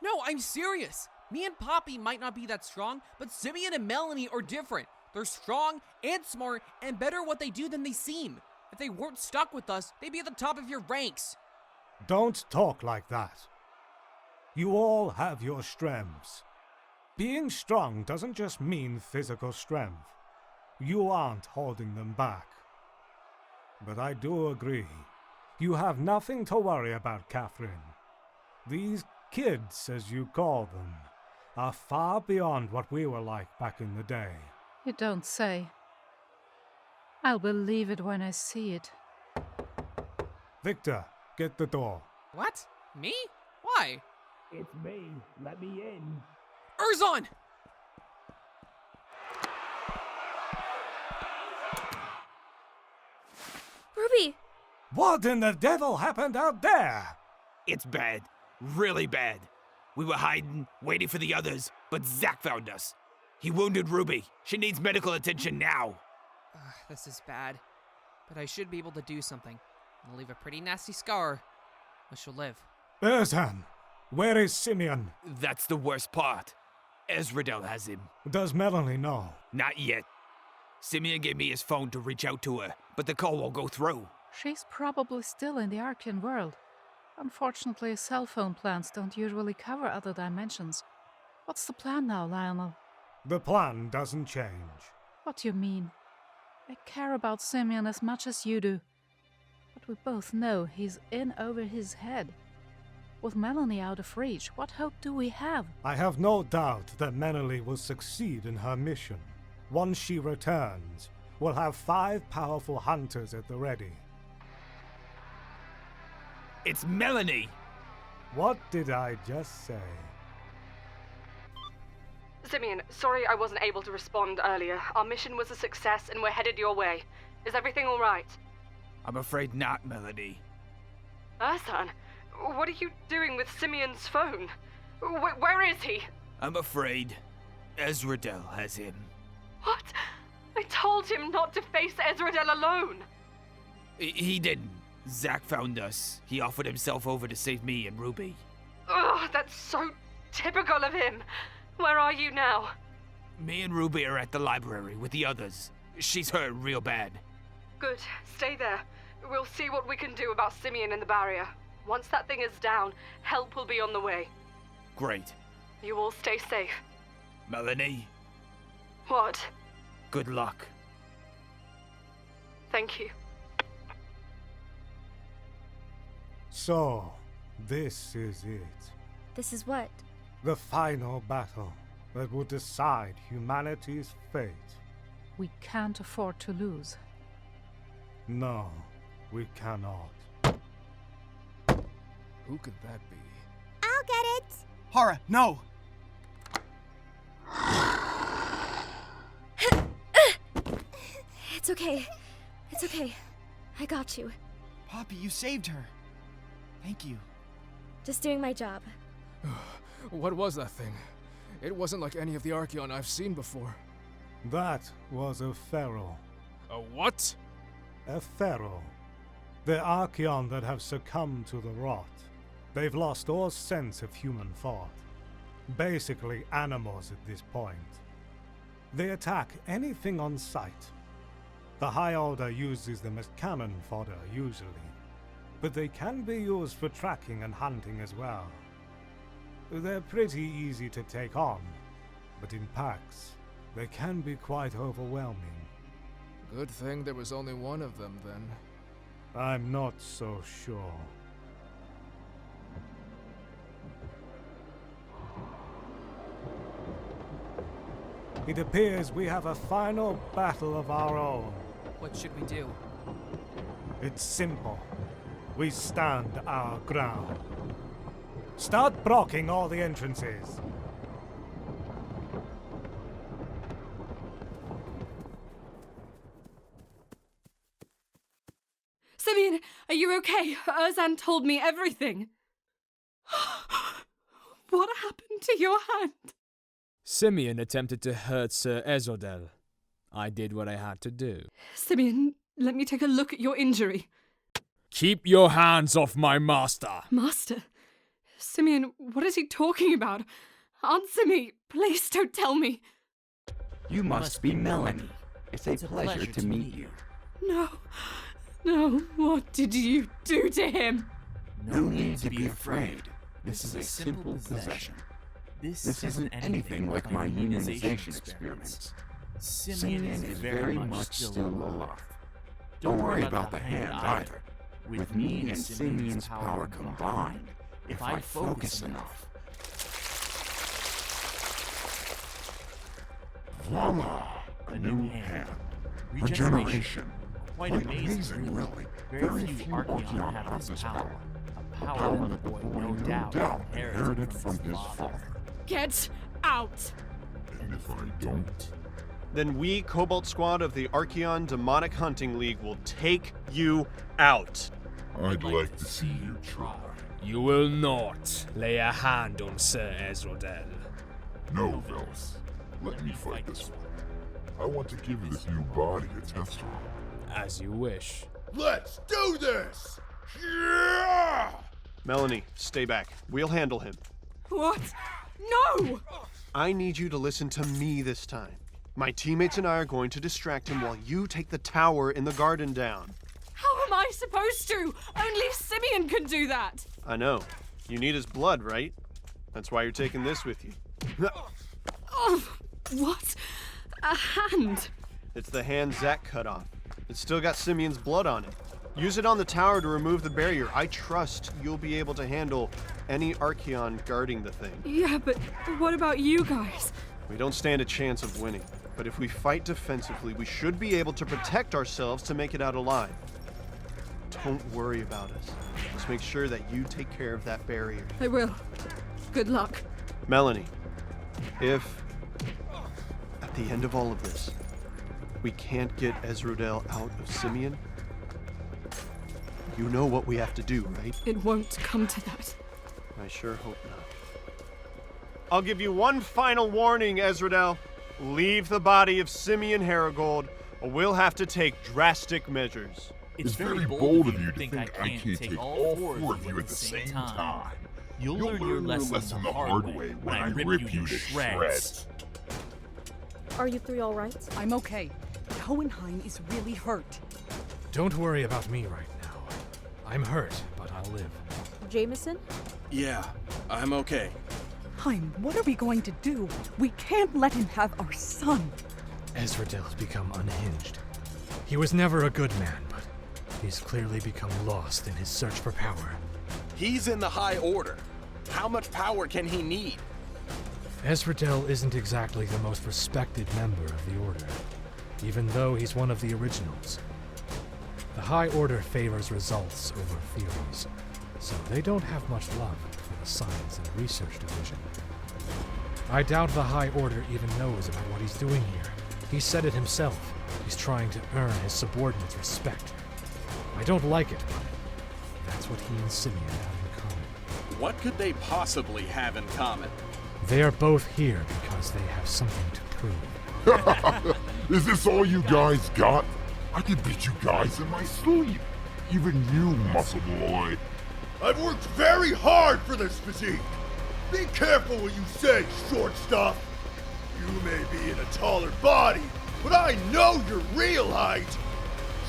No, I'm serious. Me and Poppy might not be that strong, but Simeon and Melanie are different. They're strong and smart and better at what they do than they seem. If they weren't stuck with us, they'd be at the top of your ranks. Don't talk like that. You all have your strengths. Being strong doesn't just mean physical strength. You aren't holding them back. But I do agree. You have nothing to worry about, Catherine. These kids, as you call them, are far beyond what we were like back in the day. You don't say. I'll believe it when I see it. Victor, get the door. What? Me? Why? It's me. Let me in. Urzaan! Ruby! What in the devil happened out there? It's bad. Really bad. We were hiding, waiting for the others, but Zack found us. He wounded Ruby. She needs medical attention now. This is bad. But I should be able to do something. I'll leave a pretty nasty scar, but she'll live. Urzaan, where is Simeon? That's the worst part. Ezrodel has him. Does Melanie know? Not yet. Simeon gave me his phone to reach out to her, but the call won't go through. She's probably still in the Archean world. Unfortunately, cell phone plans don't usually cover other dimensions. What's the plan now, Lionel? The plan doesn't change. What do you mean? I care about Simeon as much as you do. But we both know he's in over his head. With Melanie out of reach, what hope do we have? I have no doubt that Melanie will succeed in her mission. Once she returns, we'll have 5 powerful hunters at the ready. It's Melanie! What did I just say? Simeon, sorry I wasn't able to respond earlier. Our mission was a success and we're headed your way. Is everything all right? I'm afraid not, Melanie. Urzaan, what are you doing with Simeon's phone? Where is he? I'm afraid Ezrodel has him. What? I told him not to face Ezrodel alone. He didn't. Zack found us. He offered himself over to save me and Ruby. Ugh, that's so typical of him. Where are you now? Me and Ruby are at the library with the others. She's hurt real bad. Good. Stay there. We'll see what we can do about Simeon and the barrier. Once that thing is down, help will be on the way. Great. You all stay safe. Melanie, What? good luck. Thank you. So, this is it. This is what? The final battle that will decide humanity's fate. We can't afford to lose. No, we cannot. Who could that be? I'll get it. Hara, no! It's okay. It's okay. I got you. Poppy, you saved her. Thank you. Just doing my job. What was that thing? It wasn't like any of the Archeon I've seen before. That was a feral. A what? A feral. The Archeon that have succumbed to the rot. They've lost all sense of human thought. Basically animals at this point. They attack anything on sight. The High Order uses them as cannon fodder, usually. But they can be used for tracking and hunting as well. They're pretty easy to take on, but in packs, they can be quite overwhelming. Good thing there was only one of them, then. I'm not so sure. It appears we have a final battle of our own. What should we do? It's simple. We stand our ground. Start blocking all the entrances. Simeon, are you okay? Urzaan told me everything. What happened to your hand? Simeon attempted to hurt Sir Ezrodel. I did what I had to do. Simeon, let me take a look at your injury. Keep your hands off my master! Master? Simeon, what is he talking about? Answer me. Please don't tell me. You must be Melanie. It's a pleasure to meet you. No. No. What did you do to him? No need to be afraid. This is a simple possession. This isn't anything like my unionization experiments. Simeon is very much still alive. Don't worry about the hand either. With me and Simeon's power combined, if I focus enough... Voila! A new hand. Regeneration. Quite amazing, really. Very few Archeon have this power. A power that the boy no doubt inherited from his father. Get out! And if I don't... Then we, Cobalt Squad of the Archeon Demonic Hunting League, will take you out. I'd like to see you try. You will not lay a hand on Sir Ezrodel. No, Velis. Let me fight this one. I want to give this new body a test run. As you wish. Let's do this! Yeah! Melanie, stay back. We'll handle him. What? No! I need you to listen to me this time. My teammates and I are going to distract him while you take the tower in the garden down. How am I supposed to? Only Simeon can do that. I know. You need his blood, right? That's why you're taking this with you. Oh, what? A hand? It's the hand Zack cut off. It's still got Simeon's blood on it. Use it on the tower to remove the barrier. I trust you'll be able to handle any Archeon guarding the thing. Yeah, but what about you guys? We don't stand a chance of winning, but if we fight defensively, we should be able to protect ourselves to make it out alive. Don't worry about us. Just make sure that you take care of that barrier. I will. Good luck. Melanie, if at the end of all of this, we can't get Ezrodel out of Simeon, you know what we have to do, right? It won't come to that. I sure hope not. I'll give you one final warning, Ezrodel. Leave the body of Simeon Herrigold, or we'll have to take drastic measures. It's very bold of you to think I can't take all four of you at the same time. You'll learn your lesson the hard way when I rip you to shreds. Are you three all right? I'm okay. Hohenheim is really hurt. Don't worry about me right now. I'm hurt, but I'll live. Jameson? Yeah, I'm okay. Heim, what are we going to do? We can't let him have our son. Ezrodel's become unhinged. He was never a good man, but he's clearly become lost in his search for power. He's in the High Order. How much power can he need? Ezrodel isn't exactly the most respected member of the Order, even though he's one of the originals. The High Order favors results over theories, so they don't have much love for the Science and Research Division. I doubt the High Order even knows about what he's doing here. He said it himself. He's trying to earn his subordinates' respect. I don't like it, but that's what he and Simeon have in common. What could they possibly have in common? They are both here because they have something to prove. Is this all you guys got? I could beat you guys in my sleep. Even you, muscle boy. I've worked very hard for this physique. Be careful what you say, short stuff. You may be in a taller body, but I know your real height.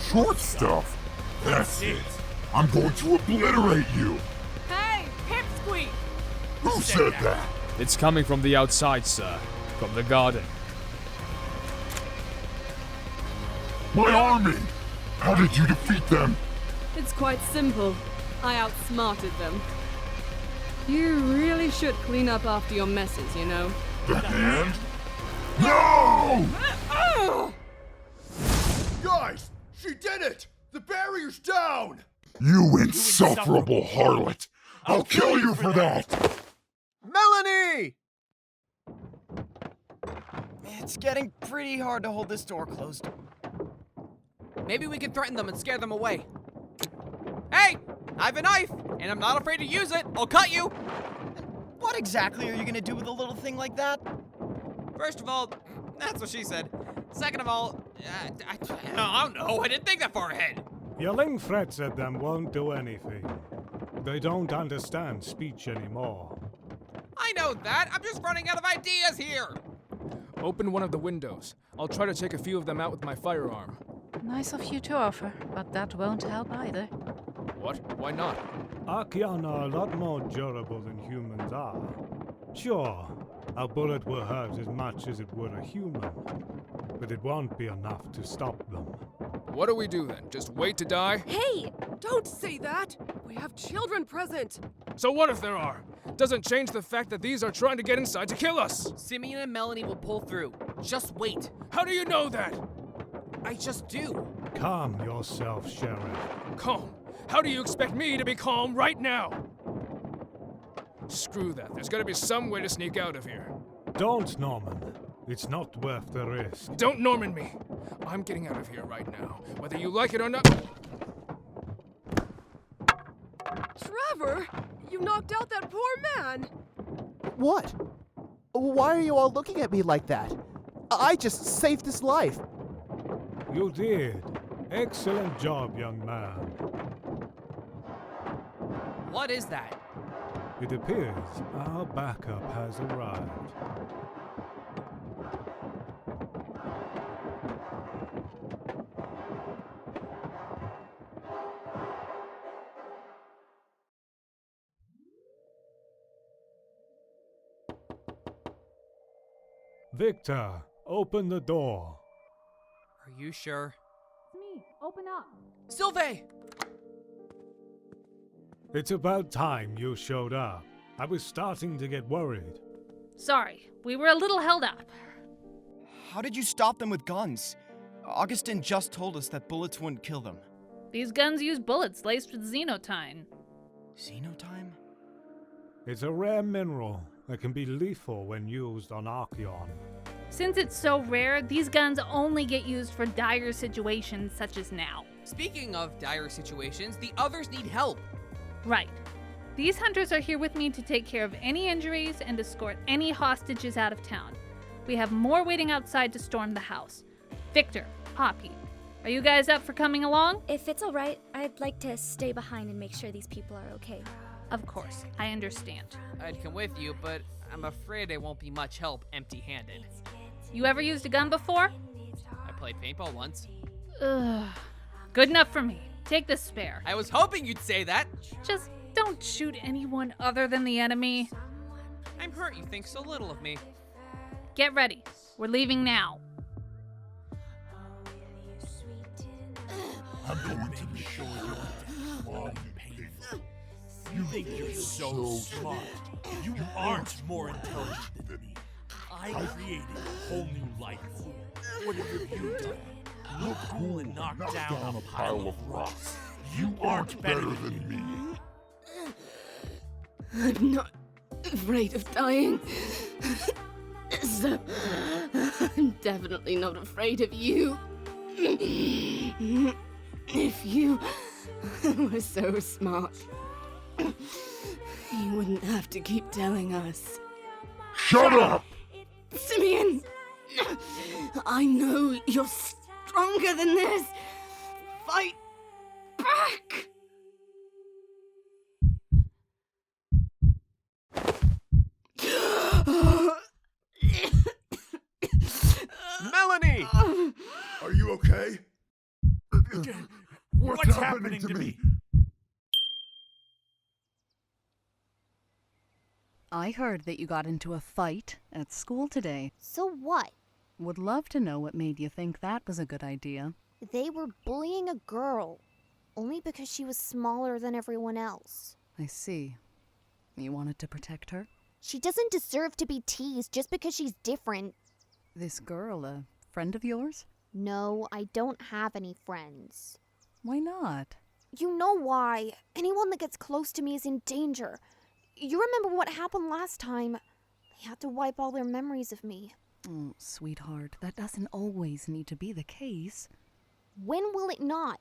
Short stuff? That's it. I'm going to obliterate you. Hey, pipsqueak! Who said that? It's coming from the outside, sir. From the garden. My army! How did you defeat them? It's quite simple. I outsmarted them. You really should clean up after your messes, you know. The hand? No! Guys, she did it! The barrier's down! You insufferable harlot! I'll kill you for that! Melanie! It's getting pretty hard to hold this door closed. Maybe we can threaten them and scare them away. Hey! I have a knife, and I'm not afraid to use it. I'll cut you! What exactly are you gonna do with a little thing like that? First of all, that's what she said. Second of all, I don't know. I didn't think that far ahead. Yelling threats at them won't do anything. They don't understand speech anymore. I know that. I'm just running out of ideas here. Open one of the windows. I'll try to take a few of them out with my firearm. Nice of you to offer, but that won't help either. What? Why not? Archaean are a lot more durable than humans are. Sure, a bullet will hurt as much as it would a human, but it won't be enough to stop them. What do we do then? Just wait to die? Hey! Don't say that! We have children present! So what if there are? Doesn't change the fact that these are trying to get inside to kill us! Simeon and Melanie will pull through. Just wait. How do you know that? I just do. Calm yourself, Sheriff. Calm? How do you expect me to be calm right now? Screw that. There's gotta be some way to sneak out of here. Don't, Norman. It's not worth the risk. Don't Norman me. I'm getting out of here right now, whether you like it or not. Trevor! You knocked out that poor man! What? Why are you all looking at me like that? I just saved his life. You did. Excellent job, young man. What is that? It appears our backup has arrived. Victor, open the door. Are you sure? It's me. Open up. Sylvain! It's about time you showed up. I was starting to get worried. Sorry, we were a little held up. How did you stop them with guns? Augustin just told us that bullets wouldn't kill them. These guns use bullets laced with xenotime. Xenotime? It's a rare mineral that can be lethal when used on Archaeon. Since it's so rare, these guns only get used for dire situations such as now. Speaking of dire situations, the others need help. Right. These hunters are here with me to take care of any injuries and escort any hostages out of town. We have more waiting outside to storm the house. Victor, Poppy, are you guys up for coming along? If it's alright, I'd like to stay behind and make sure these people are okay. Of course, I understand. I'd come with you, but I'm afraid I won't be much help empty-handed. You ever used a gun before? I played paintball once. Ugh. Good enough for me. Take the spare. I was hoping you'd say that. Just don't shoot anyone other than the enemy. I'm hurt you think so little of me. Get ready. We're leaving now. I'm going to make sure you're long and painful. You think you're so smart. You aren't more intelligent than me. I created a whole new life form. What have you done? Look cool and knock down a pile of rocks. You aren't better than me. I'm not afraid of dying. So, I'm definitely not afraid of you. If you were so smart, you wouldn't have to keep telling us. Shut up! Simeon! I know you're stronger than this. Fight back! Melanie! Are you okay? What's happening to me? I heard that you got into a fight at school today. So what? Would love to know what made you think that was a good idea. They were bullying a girl, only because she was smaller than everyone else. I see. You wanted to protect her? She doesn't deserve to be teased just because she's different. This girl, a friend of yours? No, I don't have any friends. Why not? You know why. Anyone that gets close to me is in danger. You remember what happened last time? They had to wipe all their memories of me. Oh, sweetheart, that doesn't always need to be the case. When will it not?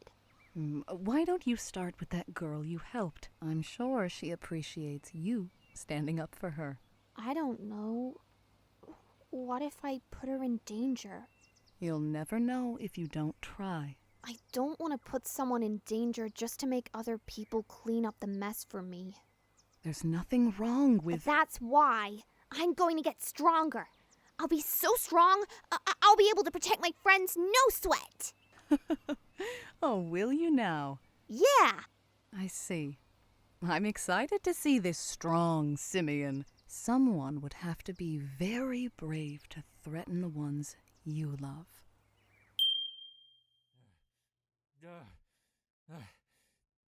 Why don't you start with that girl you helped? I'm sure she appreciates you standing up for her. I don't know. What if I put her in danger? You'll never know if you don't try. I don't want to put someone in danger just to make other people clean up the mess for me. There's nothing wrong with... That's why. I'm going to get stronger. I'll be so strong, I'll be able to protect my friends, no sweat. Oh, will you now? Yeah. I see. I'm excited to see this strong Simeon. Someone would have to be very brave to threaten the ones you love.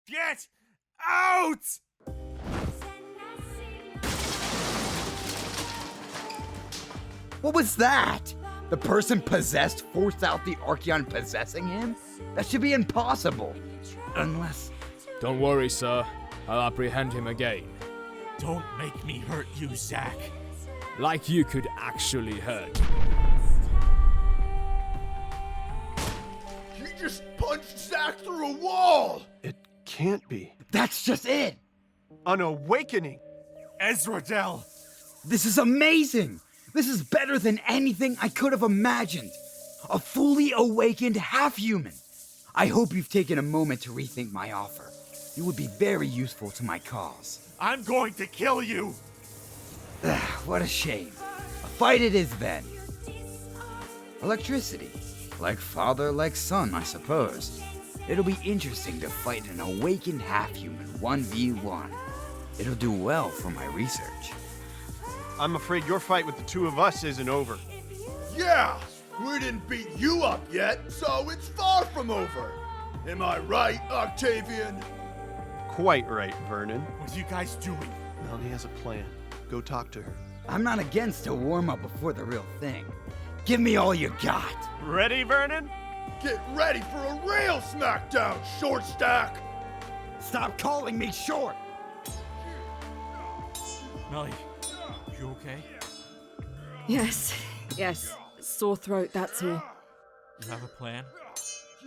Get out! What was that? The person possessed forced out the Archeon possessing him? That should be impossible. Unless... Don't worry, sir. I'll apprehend him again. Don't make me hurt you, Zack. Like you could actually hurt. You just punched Zack through a wall! It can't be. That's just it! An awakening! Ezrodel! This is amazing! This is better than anything I could have imagined. A fully awakened half-human. I hope you've taken a moment to rethink my offer. You would be very useful to my cause. I'm going to kill you! What a shame. A fight it is then. Electricity. Like father, like son, I suppose. It'll be interesting to fight an awakened half-human 1v1. It'll do well for my research. I'm afraid your fight with the two of us isn't over. Yeah! We didn't beat you up yet, so it's far from over. Am I right, Octavian? Quite right, Vernon. What are you guys doing? Melanie has a plan. Go talk to her. I'm not against a warm-up before the real thing. Give me all you got. Ready, Vernon? Get ready for a real smackdown, short stack! Stop calling me short! Melanie, you okay? Yes. Sore throat, that's all. You have a plan?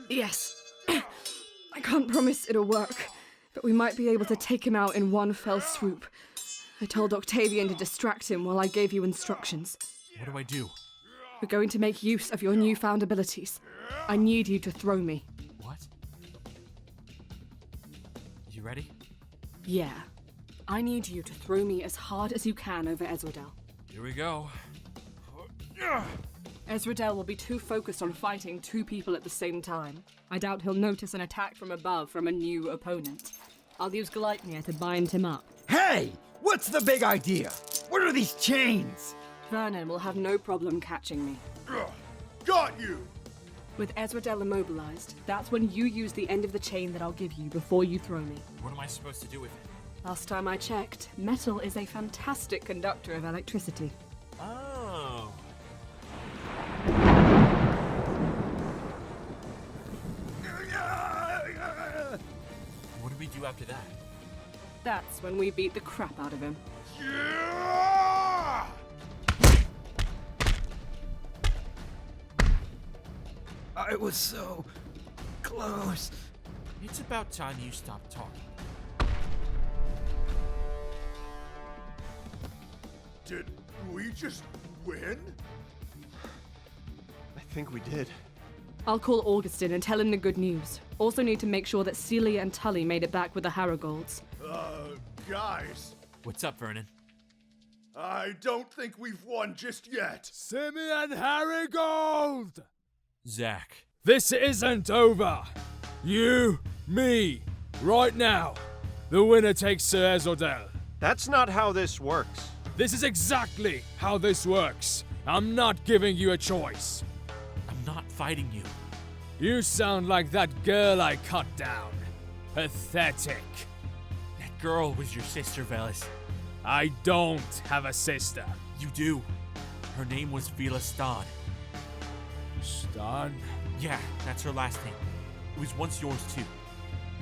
Yes. I can't promise it'll work, but we might be able to take him out in one fell swoop. I told Octavian to distract him while I gave you instructions. What do I do? We're going to make use of your newfound abilities. I need you to throw me. What? You ready? Yeah. I need you to throw me as hard as you can over Ezrodel. Here we go. Ezrodel will be too focused on fighting two people at the same time. I doubt he'll notice an attack from above from a new opponent. I'll use Gleipnir to bind him up. Hey! What's the big idea? What are these chains? Vernon will have no problem catching me. Got you! With Ezrodel immobilized, that's when you use the end of the chain that I'll give you before you throw me. What am I supposed to do with it? Last time I checked, metal is a fantastic conductor of electricity. Oh. What do we do after that? That's when we beat the crap out of him. I was so close. It's about time you stopped talking. Did we just win? I think we did. I'll call Augustin and tell him the good news. Also need to make sure that Celia and Tully made it back with the Harrogolds. Guys. What's up, Vernon? I don't think we've won just yet. Simeon Harrigold! Zack. This isn't over. You, me, right now. The winner takes Sir Ezrodel. That's not how this works. This is exactly how this works. I'm not giving you a choice. I'm not fighting you. You sound like that girl I cut down. Pathetic. That girl was your sister, Velis. I don't have a sister. You do. Her name was Phila Stag. Stag? Yeah, that's her last name. It was once yours too,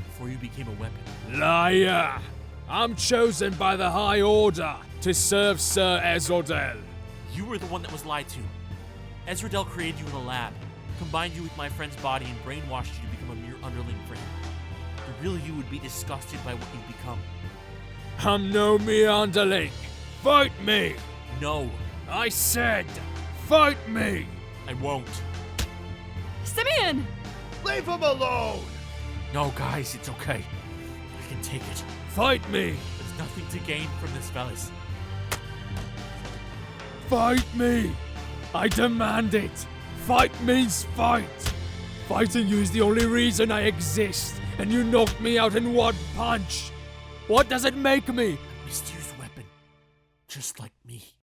before you became a weapon. Liar! I'm chosen by the High Order to serve Sir Ezrodel. You were the one that was lied to. Ezrodel created you in a lab, combined you with my friend's body, and brainwashed you to become a mere underling for him. The real you would be disgusted by what you've become. I'm no mere underling. Fight me! No. I said, fight me! I won't. Simeon! Leave him alone! No, guys, it's okay. I can take it. Fight me! There's nothing to gain from this, Velis. Fight me! I demand it! Fight means fight! Fighting you is the only reason I exist, and you knocked me out in one punch! What does it make me? Misused weapon. Just like me.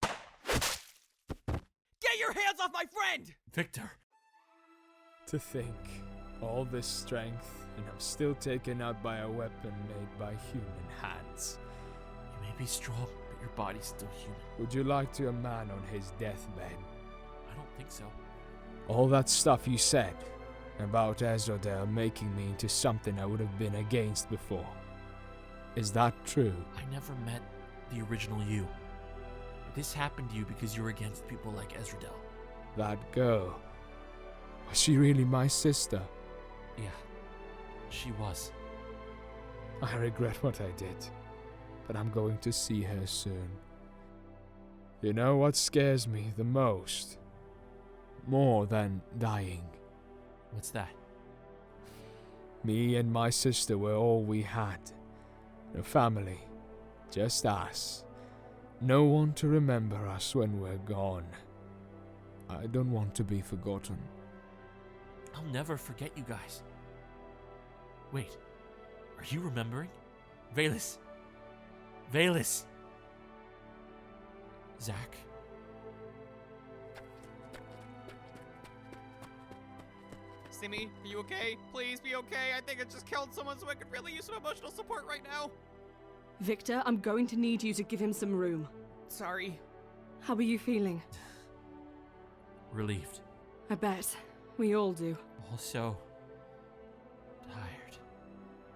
Get your hands off my friend! Victor. To think, all this strength, and I'm still taken out by a weapon made by human hands. You may be strong, but your body's still human. Would you lie to a man on his deathbed? I don't think so. All that stuff you said about Ezrodel making me into something I would have been against before. Is that true? I never met the original you. This happened to you because you were against people like Ezrodel. That girl. Was she really my sister? Yeah, she was. I regret what I did, but I'm going to see her soon. You know what scares me the most? More than dying. What's that? Me and my sister were all we had. No family, just us. No one to remember us when we're gone. I don't want to be forgotten. I'll never forget you guys. Wait, are you remembering? Velis. Velis. Zack. Simi, are you okay? Please be okay. I think I just killed someone, so I could really use some emotional support right now. Victor, I'm going to need you to give him some room. Sorry. How are you feeling? Relieved. I bet. We all do. Also tired.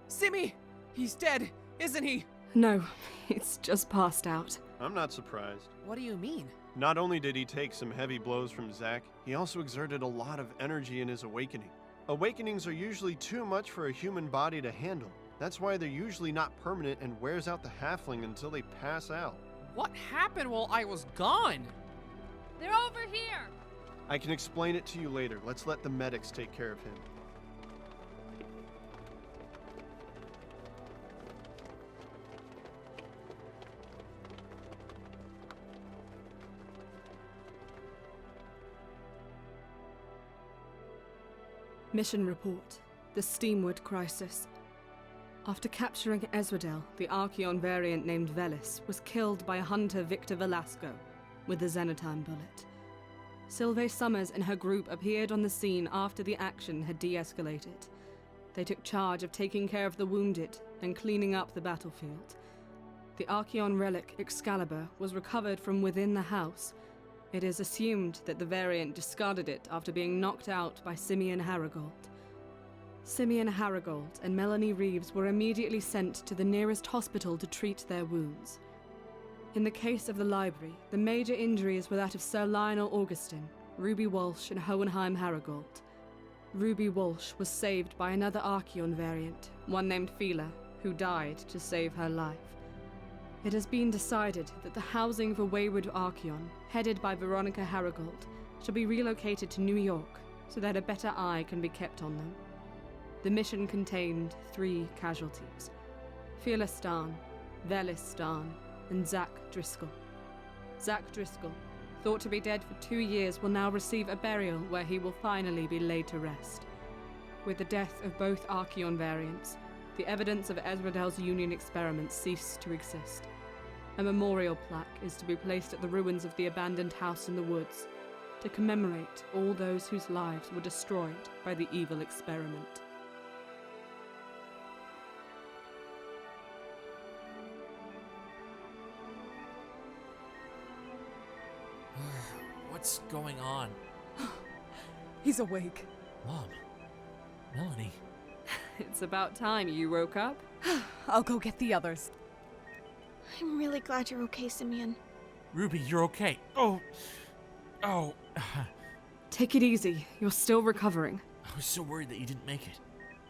Simi! He's dead, isn't he? No, it's just passed out. I'm not surprised. What do you mean? Not only did he take some heavy blows from Zack, he also exerted a lot of energy in his awakening. Awakenings are usually too much for a human body to handle. That's why they're usually not permanent and wears out the halfling until they pass out. What happened while I was gone? They're over here! I can explain it to you later. Let's let the medics take care of him. Mission report. The Steamwood Crisis. After capturing Ezrodel, the Archeon variant named Velis was killed by hunter Victor Velasco with a Xenotime bullet. Sylvae Summers and her group appeared on the scene after the action had de-escalated. They took charge of taking care of the wounded and cleaning up the battlefield. The Archeon relic Excalibur was recovered from within the house. It is assumed that the variant discarded it after being knocked out by Simeon Harrigold. Simeon Harrigold and Melanie Reeves were immediately sent to the nearest hospital to treat their wounds. In the case of the library, the major injuries were that of Sir Lionel Augustin, Ruby Walsh, and Hohenheim Harrigold. Ruby Walsh was saved by another Archeon variant, one named Phila, who died to save her life. It has been decided that the housing for wayward Archeon, headed by Veronica Harrigold, shall be relocated to New York so that a better eye can be kept on them. The mission contained 3 casualties: Phila Starn, Velis Starn, and Zack Driscoll. Zack Driscoll, thought to be dead for 2 years, will now receive a burial where he will finally be laid to rest. With the death of both Archeon variants, the evidence of Ezrodel's Union experiments ceased to exist. A memorial plaque is to be placed at the ruins of the abandoned house in the woods to commemorate all those whose lives were destroyed by the evil experiment. What's going on? He's awake. Mom. Melanie. It's about time you woke up. I'll go get the others. I'm really glad you're okay, Simeon. Ruby, you're okay. Oh. Take it easy. You're still recovering. I was so worried that you didn't make it.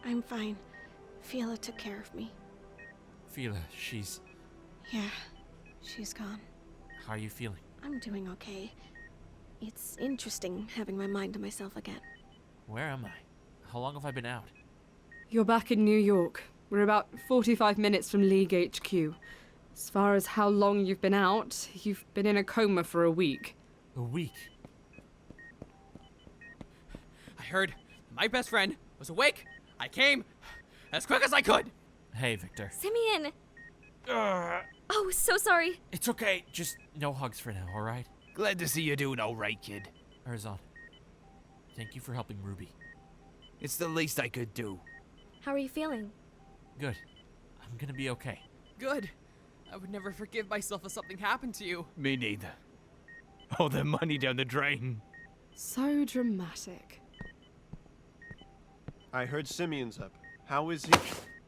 I'm fine. Phila took care of me. Phila, she's... Yeah, she's gone. How are you feeling? I'm doing okay. It's interesting having my mind to myself again. Where am I? How long have I been out? You're back in New York. We're about 45 minutes from League HQ. As far as how long you've been out, you've been in a coma for a week. A week? I heard my best friend was awake. I came as quick as I could. Hey, Victor. Simeon! Oh, so sorry. It's okay. Just no hugs for now, alright? Glad to see you doing alright, kid. Urzaan, thank you for helping Ruby. It's the least I could do. How are you feeling? Good. I'm gonna be okay. Good. I would never forgive myself if something happened to you. Me neither. All the money down the drain. So dramatic. I heard Simeon's up. How is he?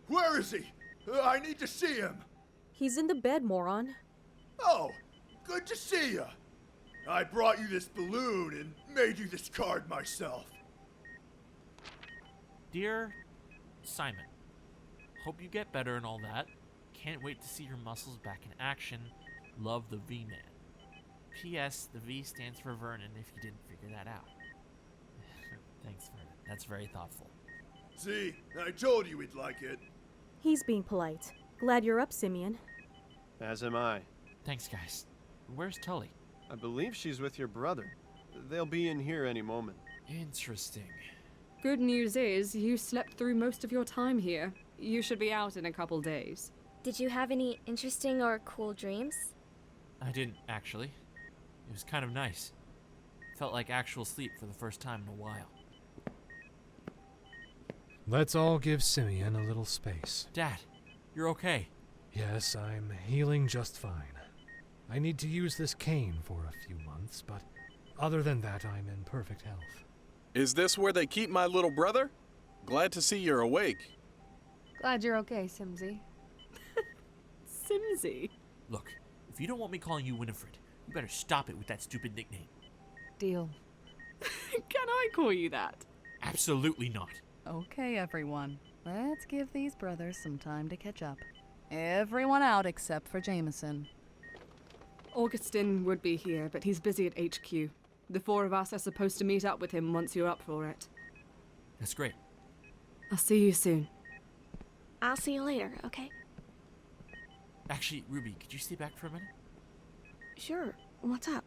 Where is he? I need to see him. He's in the bed, moron. Oh, good to see ya. I brought you this balloon and made you this card myself. Dear Simon, hope you get better and all that. Can't wait to see your muscles back in action. Love, the V-Man. P.S. The V stands for Vernon, if you didn't figure that out. Thanks, Vernon. That's very thoughtful. See, I told you we'd like it. He's being polite. Glad you're up, Simeon. As am I. Thanks, guys. Where's Tully? I believe she's with your brother. They'll be in here any moment. Interesting. Good news is, you slept through most of your time here. You should be out in a couple days. Did you have any interesting or cool dreams? I didn't, actually. It was kind of nice. Felt like actual sleep for the first time in a while. Let's all give Simeon a little space. Dad, you're okay. Yes, I'm healing just fine. I need to use this cane for a few months, but other than that, I'm in perfect health. Is this where they keep my little brother? Glad to see you're awake. Glad you're okay, Simsy. Simsy? Look, if you don't want me calling you Winifred, you better stop it with that stupid nickname. Deal. Can I call you that? Absolutely not. Okay, everyone. Let's give these brothers some time to catch up. Everyone out except for Jameson. Augustin would be here, but he's busy at HQ. The four of us are supposed to meet up with him once you're up for it. That's great. I'll see you soon. I'll see you later, okay? Actually, Ruby, could you stay back for a minute? Sure. What's up?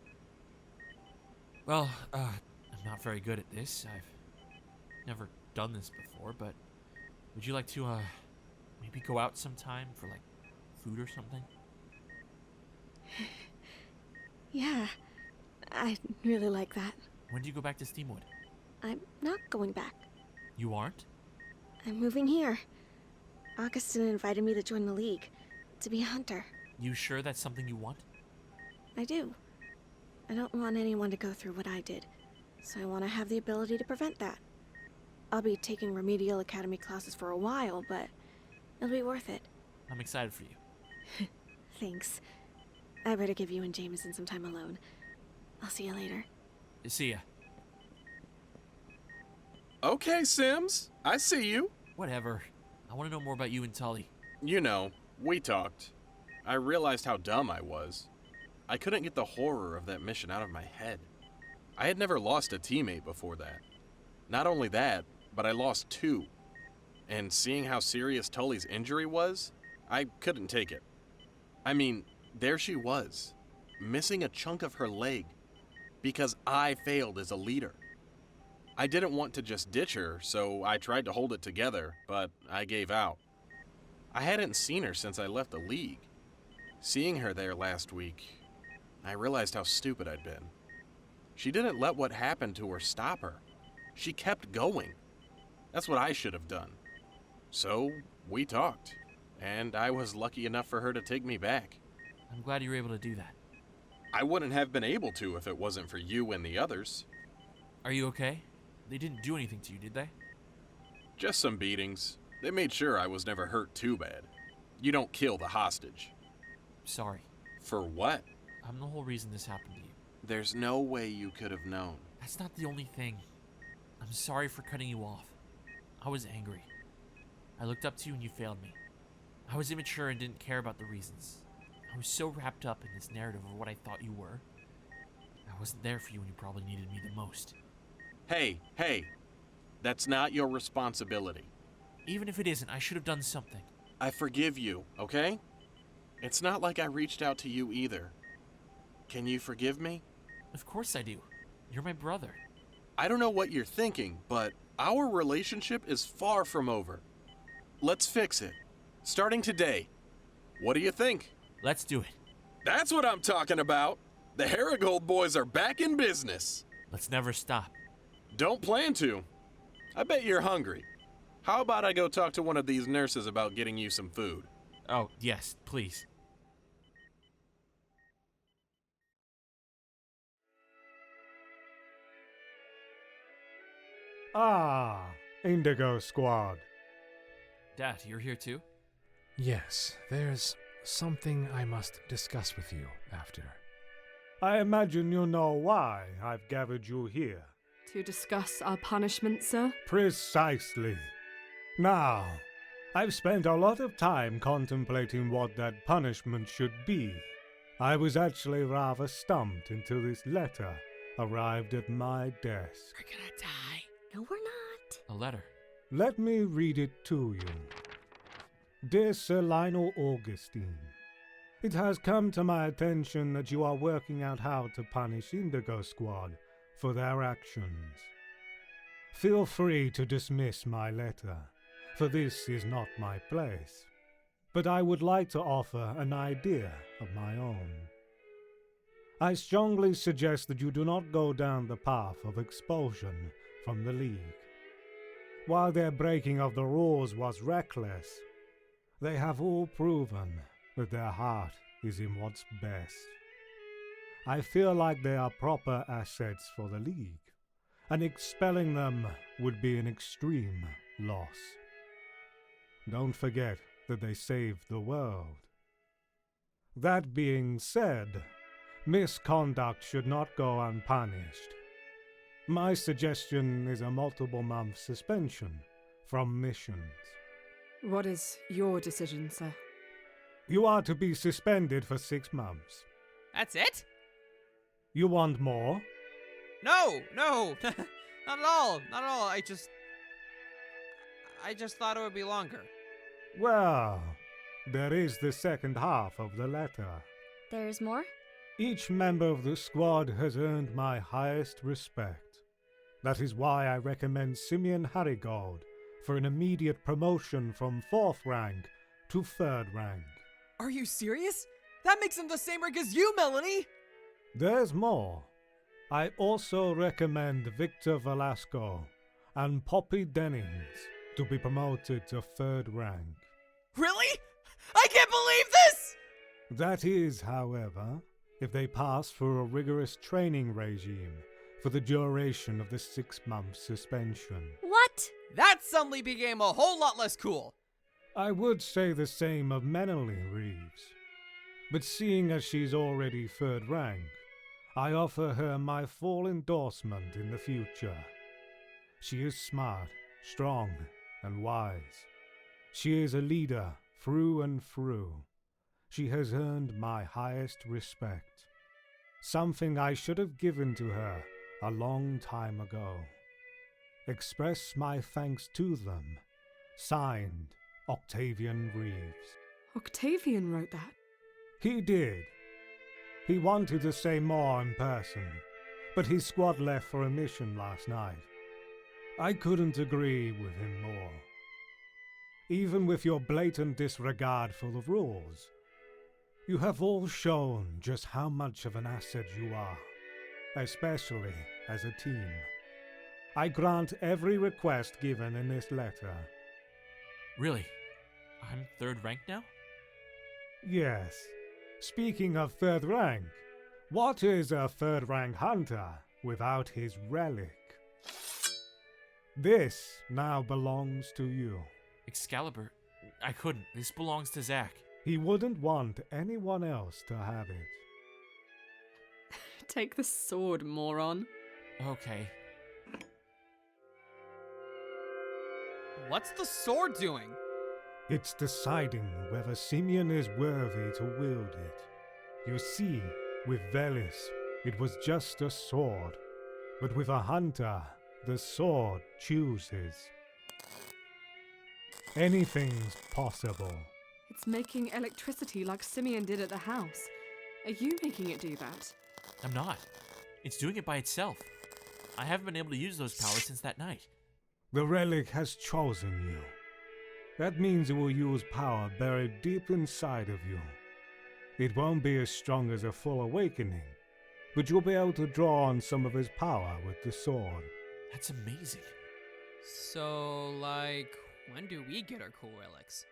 Well, I'm not very good at this. I've never done this before, but would you like to, maybe go out sometime for, like, food or something? Yeah, I'd really like that. When do you go back to Steamwood? I'm not going back. You aren't? I'm moving here. Augustin invited me to join the League, to be a hunter. You sure that's something you want? I do. I don't want anyone to go through what I did, so I want to have the ability to prevent that. I'll be taking remedial academy classes for a while, but it'll be worth it. I'm excited for you. Thanks. I better give you and Jameson some time alone. I'll see you later. See ya. Okay, Sims. I see you. Whatever. I want to know more about you and Tully. You know, we talked. I realized how dumb I was. I couldn't get the horror of that mission out of my head. I had never lost a teammate before that. Not only that, but I lost 2. And seeing how serious Tully's injury was, I couldn't take it. I mean, there she was, missing a chunk of her leg, because I failed as a leader. I didn't want to just ditch her, so I tried to hold it together, but I gave out. I hadn't seen her since I left the League. Seeing her there last week, I realized how stupid I'd been. She didn't let what happened to her stop her. She kept going. That's what I should have done. So, we talked, and I was lucky enough for her to take me back. I'm glad you were able to do that. I wouldn't have been able to if it wasn't for you and the others. Are you okay? They didn't do anything to you, did they? Just some beatings. They made sure I was never hurt too bad. You don't kill the hostage. Sorry. For what? I'm the whole reason this happened to you. There's no way you could have known. That's not the only thing. I'm sorry for cutting you off. I was angry. I looked up to you and you failed me. I was immature and didn't care about the reasons. I was so wrapped up in this narrative of what I thought you were. I wasn't there for you when you probably needed me the most. Hey, that's not your responsibility. Even if it isn't, I should have done something. I forgive you, okay? It's not like I reached out to you either. Can you forgive me? Of course I do. You're my brother. I don't know what you're thinking, but our relationship is far from over. Let's fix it. Starting today. What do you think? Let's do it. That's what I'm talking about. The Herigold boys are back in business. Let's never stop. Don't plan to. I bet you're hungry. How about I go talk to one of these nurses about getting you some food? Oh, yes, please. Ah, Indigo Squad. Dad, you're here too? Yes, there's something I must discuss with you after. I imagine you know why I've gathered you here. To discuss our punishment, sir? Precisely. Now, I've spent a lot of time contemplating what that punishment should be. I was actually rather stumped until this letter arrived at my desk. We're gonna die. No, we're not. A letter. Let me read it to you. Dear Sir Lionel Augustin, it has come to my attention that you are working out how to punish Indigo Squad for their actions. Feel free to dismiss my letter, for this is not my place. But I would like to offer an idea of my own. I strongly suggest that you do not go down the path of expulsion from the League. While their breaking of the rules was reckless, they have all proven that their heart is in what's best. I feel like they are proper assets for the League, and expelling them would be an extreme loss. Don't forget that they saved the world. That being said, misconduct should not go unpunished. My suggestion is a multiple-month suspension from missions. What is your decision, sir? You are to be suspended for 6 months. That's it? You want more? No, not at all. Not at all. I just thought it would be longer. Well, there is the second half of the letter. There's more? Each member of the squad has earned my highest respect. That is why I recommend Simeon Harrigold for an immediate promotion from 4th rank to 3rd rank. Are you serious? That makes him the same rank as you, Melanie! There's more. I also recommend Victor Velasco and Poppy Dennings to be promoted to 3rd rank. Really? I can't believe this! That is, however, if they pass for a rigorous training regime for the duration of the 6-month suspension. What? That suddenly became a whole lot less cool. I would say the same of Melanie Reeves. But seeing as she's already 3rd rank, I offer her my full endorsement in the future. She is smart, strong, and wise. She is a leader through and through. She has earned my highest respect. Something I should have given to her a long time ago. Express my thanks to them. Signed, Octavian Reeves. Octavian wrote that? He did. He wanted to say more in person, but his squad left for a mission last night. I couldn't agree with him more. Even with your blatant disregard for the rules, you have all shown just how much of an asset you are, especially as a team. I grant every request given in this letter. Really? I'm 3rd rank now? Yes. Speaking of 3rd rank, what is a 3rd rank hunter without his relic? This now belongs to you. Excalibur, I couldn't. This belongs to Zack. He wouldn't want anyone else to have it. Take the sword, moron. Okay. What's the sword doing? It's deciding whether Simeon is worthy to wield it. You see, with Velis, it was just a sword. But with a hunter, the sword chooses. Anything's possible. It's making electricity like Simeon did at the house. Are you making it do that? I'm not. It's doing it by itself. I haven't been able to use those powers since that night. The relic has chosen you. That means it will use power buried deep inside of you. It won't be as strong as a full awakening, but you'll be able to draw on some of his power with the sword. That's amazing. So, when do we get our cool relics?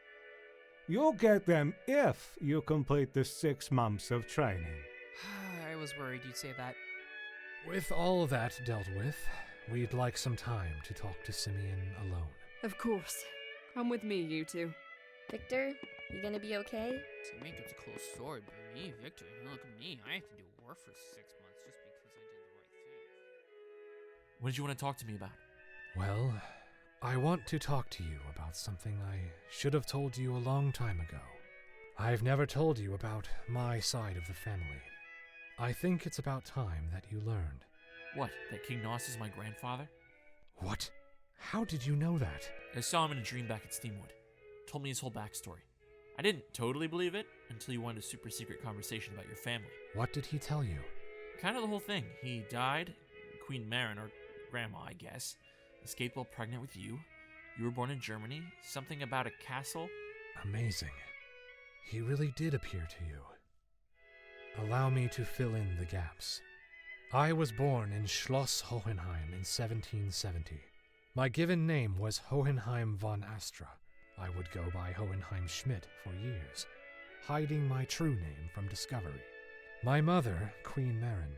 You'll get them if you complete the 6 months of training. I was worried you'd say that. With all that dealt with, we'd like some time to talk to Simeon alone. Of course. Come with me, you two. Victor, you gonna be okay? Simeon gets a cool sword, but me, Victor, look at me. I have to do war for 6 months just because I did the right thing. What did you want to talk to me about? Well, I want to talk to you about something I should have told you a long time ago. I've never told you about my side of the family. I think it's about time that you learned. What, that King Nost is my grandfather? What? How did you know that? I saw him in a dream back at Steamwood. Told me his whole backstory. I didn't totally believe it until you wanted a super secret conversation about your family. What did he tell you? Kind of the whole thing. He died, Queen Marin, or Grandma, I guess, escaped while pregnant with you. You were born in Germany. Something about a castle. Amazing. He really did appear to you. Allow me to fill in the gaps. I was born in Schloss Hohenheim in 1770. My given name was Hohenheim von Astra. I would go by Hohenheim Schmidt for years, hiding my true name from discovery. My mother, Queen Marin,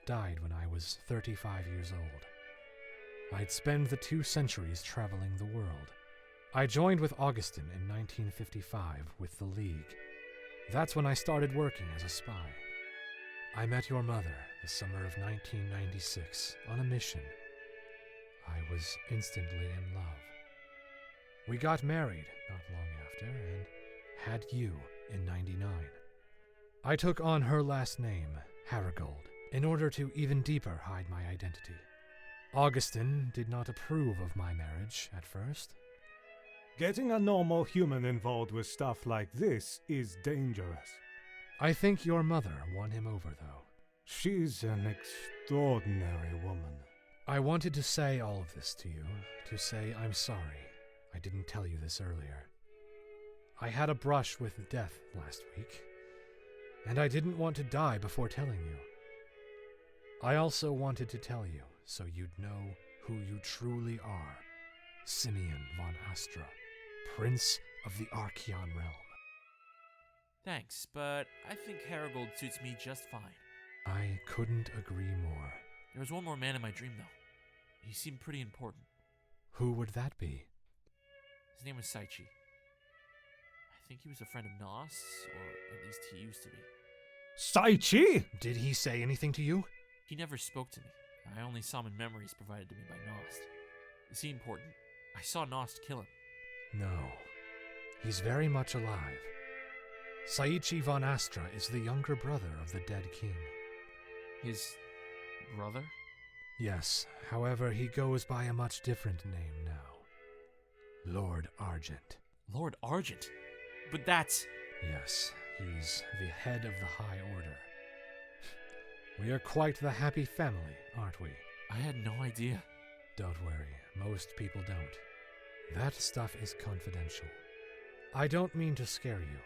died when I was 35 years old. I'd spent the 2 centuries traveling the world. I joined with Augustin in 1955 with the League. That's when I started working as a spy. I met your mother the summer of 1996 on a mission. I was instantly in love. We got married not long after and had you in 99. I took on her last name, Haragold, in order to even deeper hide my identity. Augustin did not approve of my marriage at first. Getting a normal human involved with stuff like this is dangerous. I think your mother won him over, though. She's an extraordinary woman. I wanted to say all of this to you, to say I'm sorry. I didn't tell you this earlier. I had a brush with death last week, and I didn't want to die before telling you. I also wanted to tell you so you'd know who you truly are. Simeon von Astra, Prince of the Archeon realm. Thanks, but I think Haragold suits me just fine. I couldn't agree more. There was one more man in my dream, though. He seemed pretty important. Who would that be? His name was Saichi. I think he was a friend of Nost, or at least he used to be. Saichi? Did he say anything to you? He never spoke to me. I only saw him in memories provided to me by Nost. Is he important? I saw Nost kill him. No. He's very much alive. Saichi von Astra is the younger brother of the dead king. His brother? Yes, however, he goes by a much different name now. Lord Argent. Lord Argent? But that's... Yes, he's the head of the High Order. We are quite the happy family, aren't we? I had no idea. Don't worry, most people don't. That stuff is confidential. I don't mean to scare you.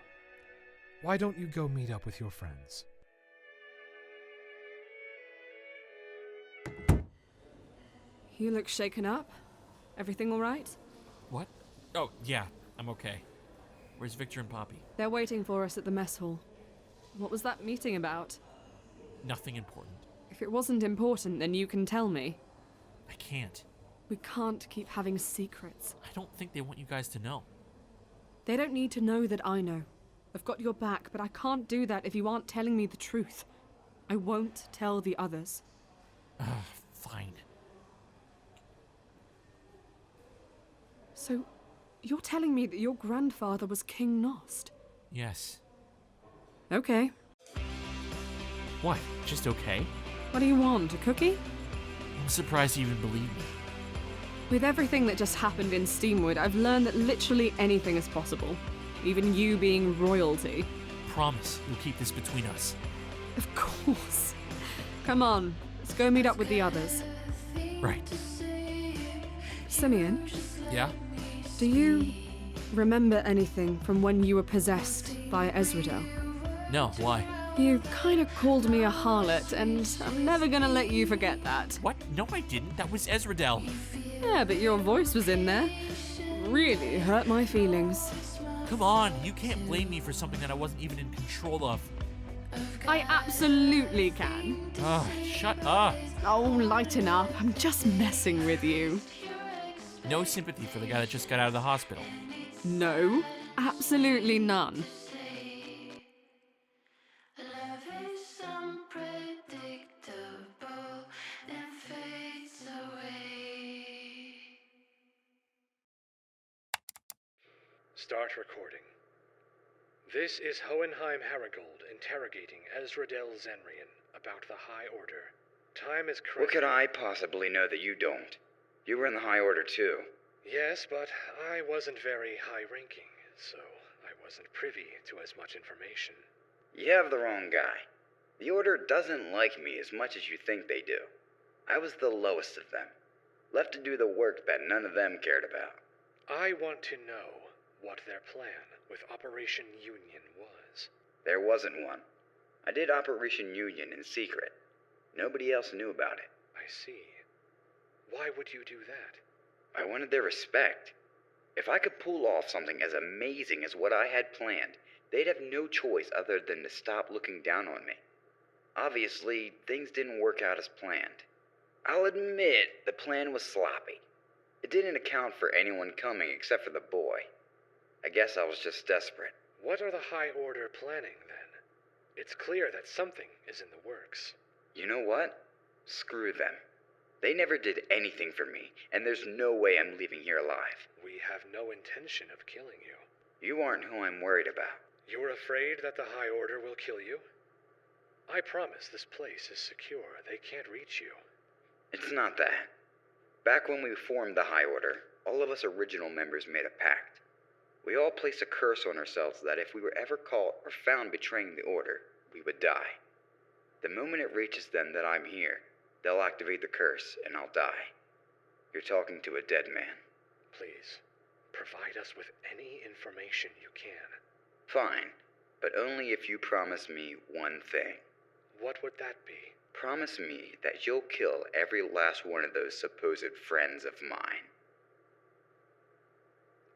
Why don't you go meet up with your friends? You look shaken up. Everything all right? What? Oh, yeah, I'm okay. Where's Victor and Poppy? They're waiting for us at the mess hall. What was that meeting about? Nothing important. If it wasn't important, then you can tell me. I can't. We can't keep having secrets. I don't think they want you guys to know. They don't need to know that I know. I've got your back, but I can't do that if you aren't telling me the truth. I won't tell the others. Fine. So, you're telling me that your grandfather was King Nost? Yes. Okay. What? Just okay? What do you want, a cookie? I'm surprised you even believe me. With everything that just happened in Steamwood, I've learned that literally anything is possible. Even you being royalty. Promise you'll keep this between us. Of course. Come on, let's go meet up with the others. Right. Simeon? Yeah? Do you remember anything from when you were possessed by Ezrodel? No, why? You kind of called me a harlot, and I'm never gonna let you forget that. What? No, I didn't. That was Ezrodel. Yeah, but your voice was in there. Really hurt my feelings. Come on, you can't blame me for something that I wasn't even in control of. I absolutely can. Ugh, shut up. Oh, lighten up. I'm just messing with you. No sympathy for the guy that just got out of the hospital. No, absolutely none. Start recording. This is Hohenheim Haragold interrogating Ezrodel Zenrian about the High Order. Time is correct. What could I possibly know that you don't? You were in the High Order too. Yes, but I wasn't very high-ranking, so I wasn't privy to as much information. You have the wrong guy. The Order doesn't like me as much as you think they do. I was the lowest of them, left to do the work that none of them cared about. I want to know what their plan with Operation Union was. There wasn't one. I did Operation Union in secret. Nobody else knew about it. I see. Why would you do that? I wanted their respect. If I could pull off something as amazing as what I had planned, they'd have no choice other than to stop looking down on me. Obviously, things didn't work out as planned. I'll admit the plan was sloppy. It didn't account for anyone coming except for the boy. I guess I was just desperate. What are the High Order planning, then? It's clear that something is in the works. You know what? Screw them. They never did anything for me, and there's no way I'm leaving here alive. We have no intention of killing you. You aren't who I'm worried about. You're afraid that the High Order will kill you? I promise this place is secure. They can't reach you. It's not that. Back when we formed the High Order, all of us original members made a pact. We all placed a curse on ourselves that if we were ever caught or found betraying the Order, we would die. The moment it reaches them that I'm here, they'll activate the curse and I'll die. You're talking to a dead man. Please, provide us with any information you can. Fine, but only if you promise me one thing. What would that be? Promise me that you'll kill every last one of those supposed friends of mine.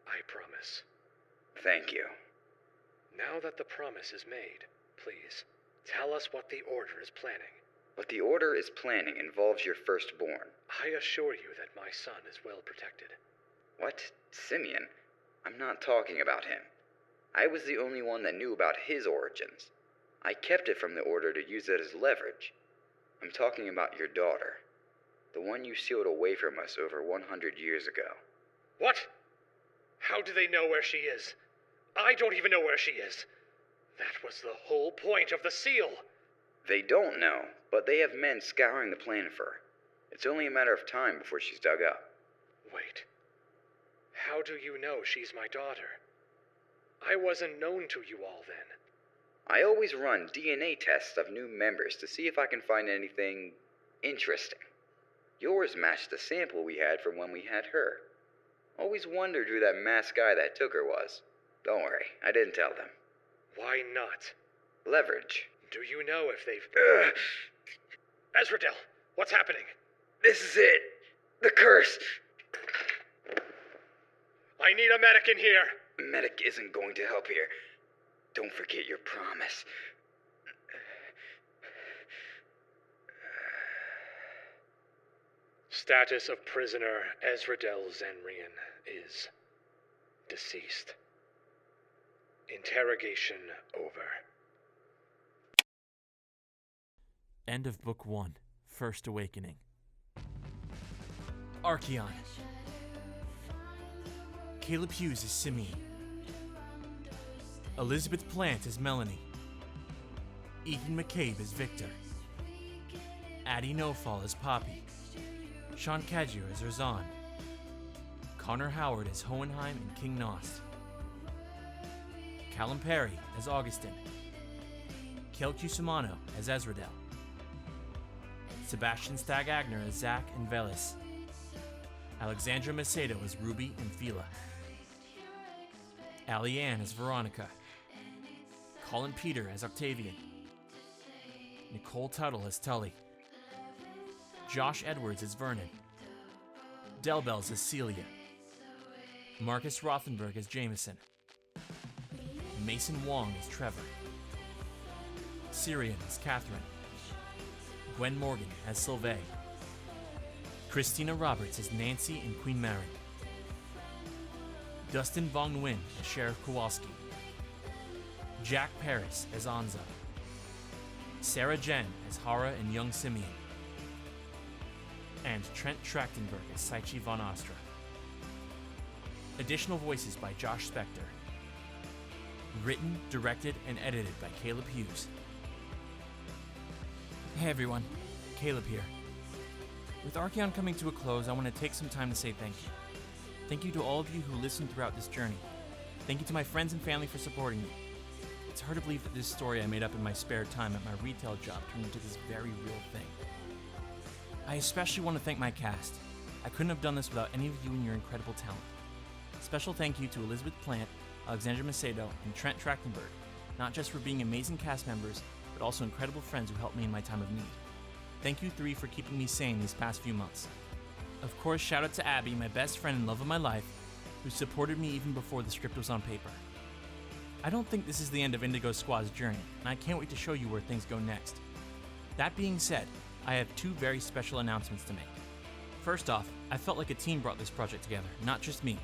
I promise. Thank you. Now that the promise is made, please, tell us what the Order is planning. What the Order is planning involves your firstborn. I assure you that my son is well protected. What? Simeon? I'm not talking about him. I was the only one that knew about his origins. I kept it from the Order to use it as leverage. I'm talking about your daughter. The one you sealed away from us over 100 years ago. What? How do they know where she is? I don't even know where she is. That was the whole point of the seal. They don't know, but they have men scouring the planet for her. It's only a matter of time before she's dug up. Wait. How do you know she's my daughter? I wasn't known to you all then. I always run DNA tests of new members to see if I can find anything interesting. Yours matched the sample we had from when we had her. Always wondered who that masked guy that took her was. Don't worry, I didn't tell them. Why not? Leverage. Do you know if they've... Ezrodel, what's happening? This is it. The curse. I need a medic in here. A medic isn't going to help here. Don't forget your promise. Status of prisoner Ezrodel Zenrian is deceased. Interrogation over. End of Book 1, First Awakening. Archeon. Caleb Hughes is Simeon. Elizabeth Plant is Melanie. Ethan McCabe is Victor. Addie Nofal is Poppy. Shawn Cadieux is Urzaan. Connor Howard is Hohenheim and King Nost. Calum Parry as Augustin. Cale Cusimano as Ezrodel. Sebastian Stag Agner as Zack and Velis. Alexxandra Macedo as Ruby and Phila. Allie as Veronica. Colin Peter as Octavian. Nicole Tuttle as Tully. Josh Edwards as Vernon. Delbells as Celia. Marcus Rothenberg as Jameson. Mason Wong as Trevor. Syrian as Catherine. Gwen Morgan as Sylvain. Christina Roberts as Nancy and Queen Mary. Dustin Von Nguyen as Sheriff Kowalski. Jack Paris as Anza. Sarah Jen as Hara and young Simeon. And Trent Trachtenberg as Saichi von Astra. Additional voices by Josh Spector. Written, directed, and edited by Caleb Hughes. Hey everyone, Caleb here. With Archeon coming to a close, I want to take some time to say thank you. Thank you to all of you who listened throughout this journey. Thank you to my friends and family for supporting me. It's hard to believe that this story I made up in my spare time at my retail job turned into this very real thing. I especially want to thank my cast. I couldn't have done this without any of you and your incredible talent. Special thank you to Elizabeth Plant, Alexxandra Macedo, and Trent Trachtenberg, not just for being amazing cast members, but also incredible friends who helped me in my time of need. Thank you three for keeping me sane these past few months. Of course, shout out to Abby, my best friend and love of my life, who supported me even before the script was on paper. I don't think this is the end of Indigo Squad's journey, and I can't wait to show you where things go next. That being said, I have two very special announcements to make. First off, I felt like a team brought this project together, not just me.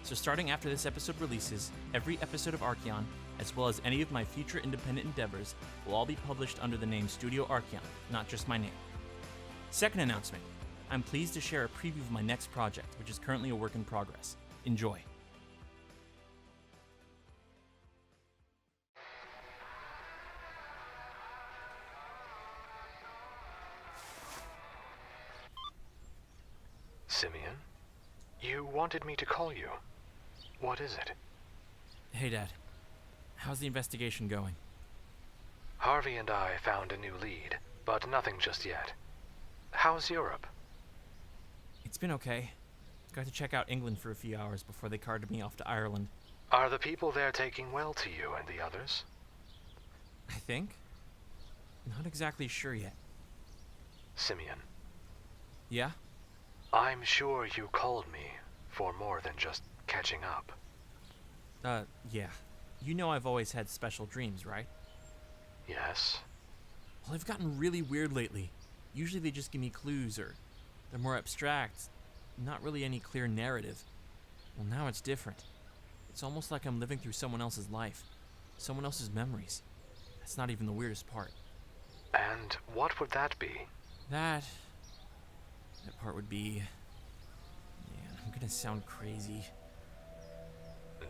So starting after this episode releases, every episode of Archeon, as well as any of my future independent endeavors, will all be published under the name Studio Archeon, not just my name. Second announcement, I'm pleased to share a preview of my next project, which is currently a work in progress. Enjoy. Simeon? You wanted me to call you. What is it? Hey, Dad. How's the investigation going? Harvey and I found a new lead, but nothing just yet. How's Europe? It's been okay. Got to check out England for a few hours before they carted me off to Ireland. Are the people there taking well to you and the others? I think. Not exactly sure yet. Simeon. Yeah? I'm sure you called me for more than just catching up. Yeah. You know I've always had special dreams, right? Yes. Well, they've gotten really weird lately. Usually they just give me clues, or they're more abstract. Not really any clear narrative. Well, now it's different. It's almost like I'm living through someone else's life. Someone else's memories. That's not even the weirdest part. And what would that be? That part would be... Man, I'm gonna sound crazy.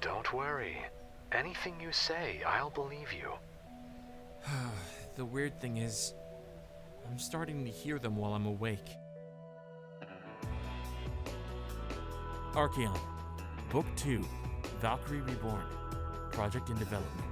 Don't worry. Anything you say, I'll believe you. The weird thing is, I'm starting to hear them while I'm awake. Archaon, Book 2, Valkyrie Reborn, project in development.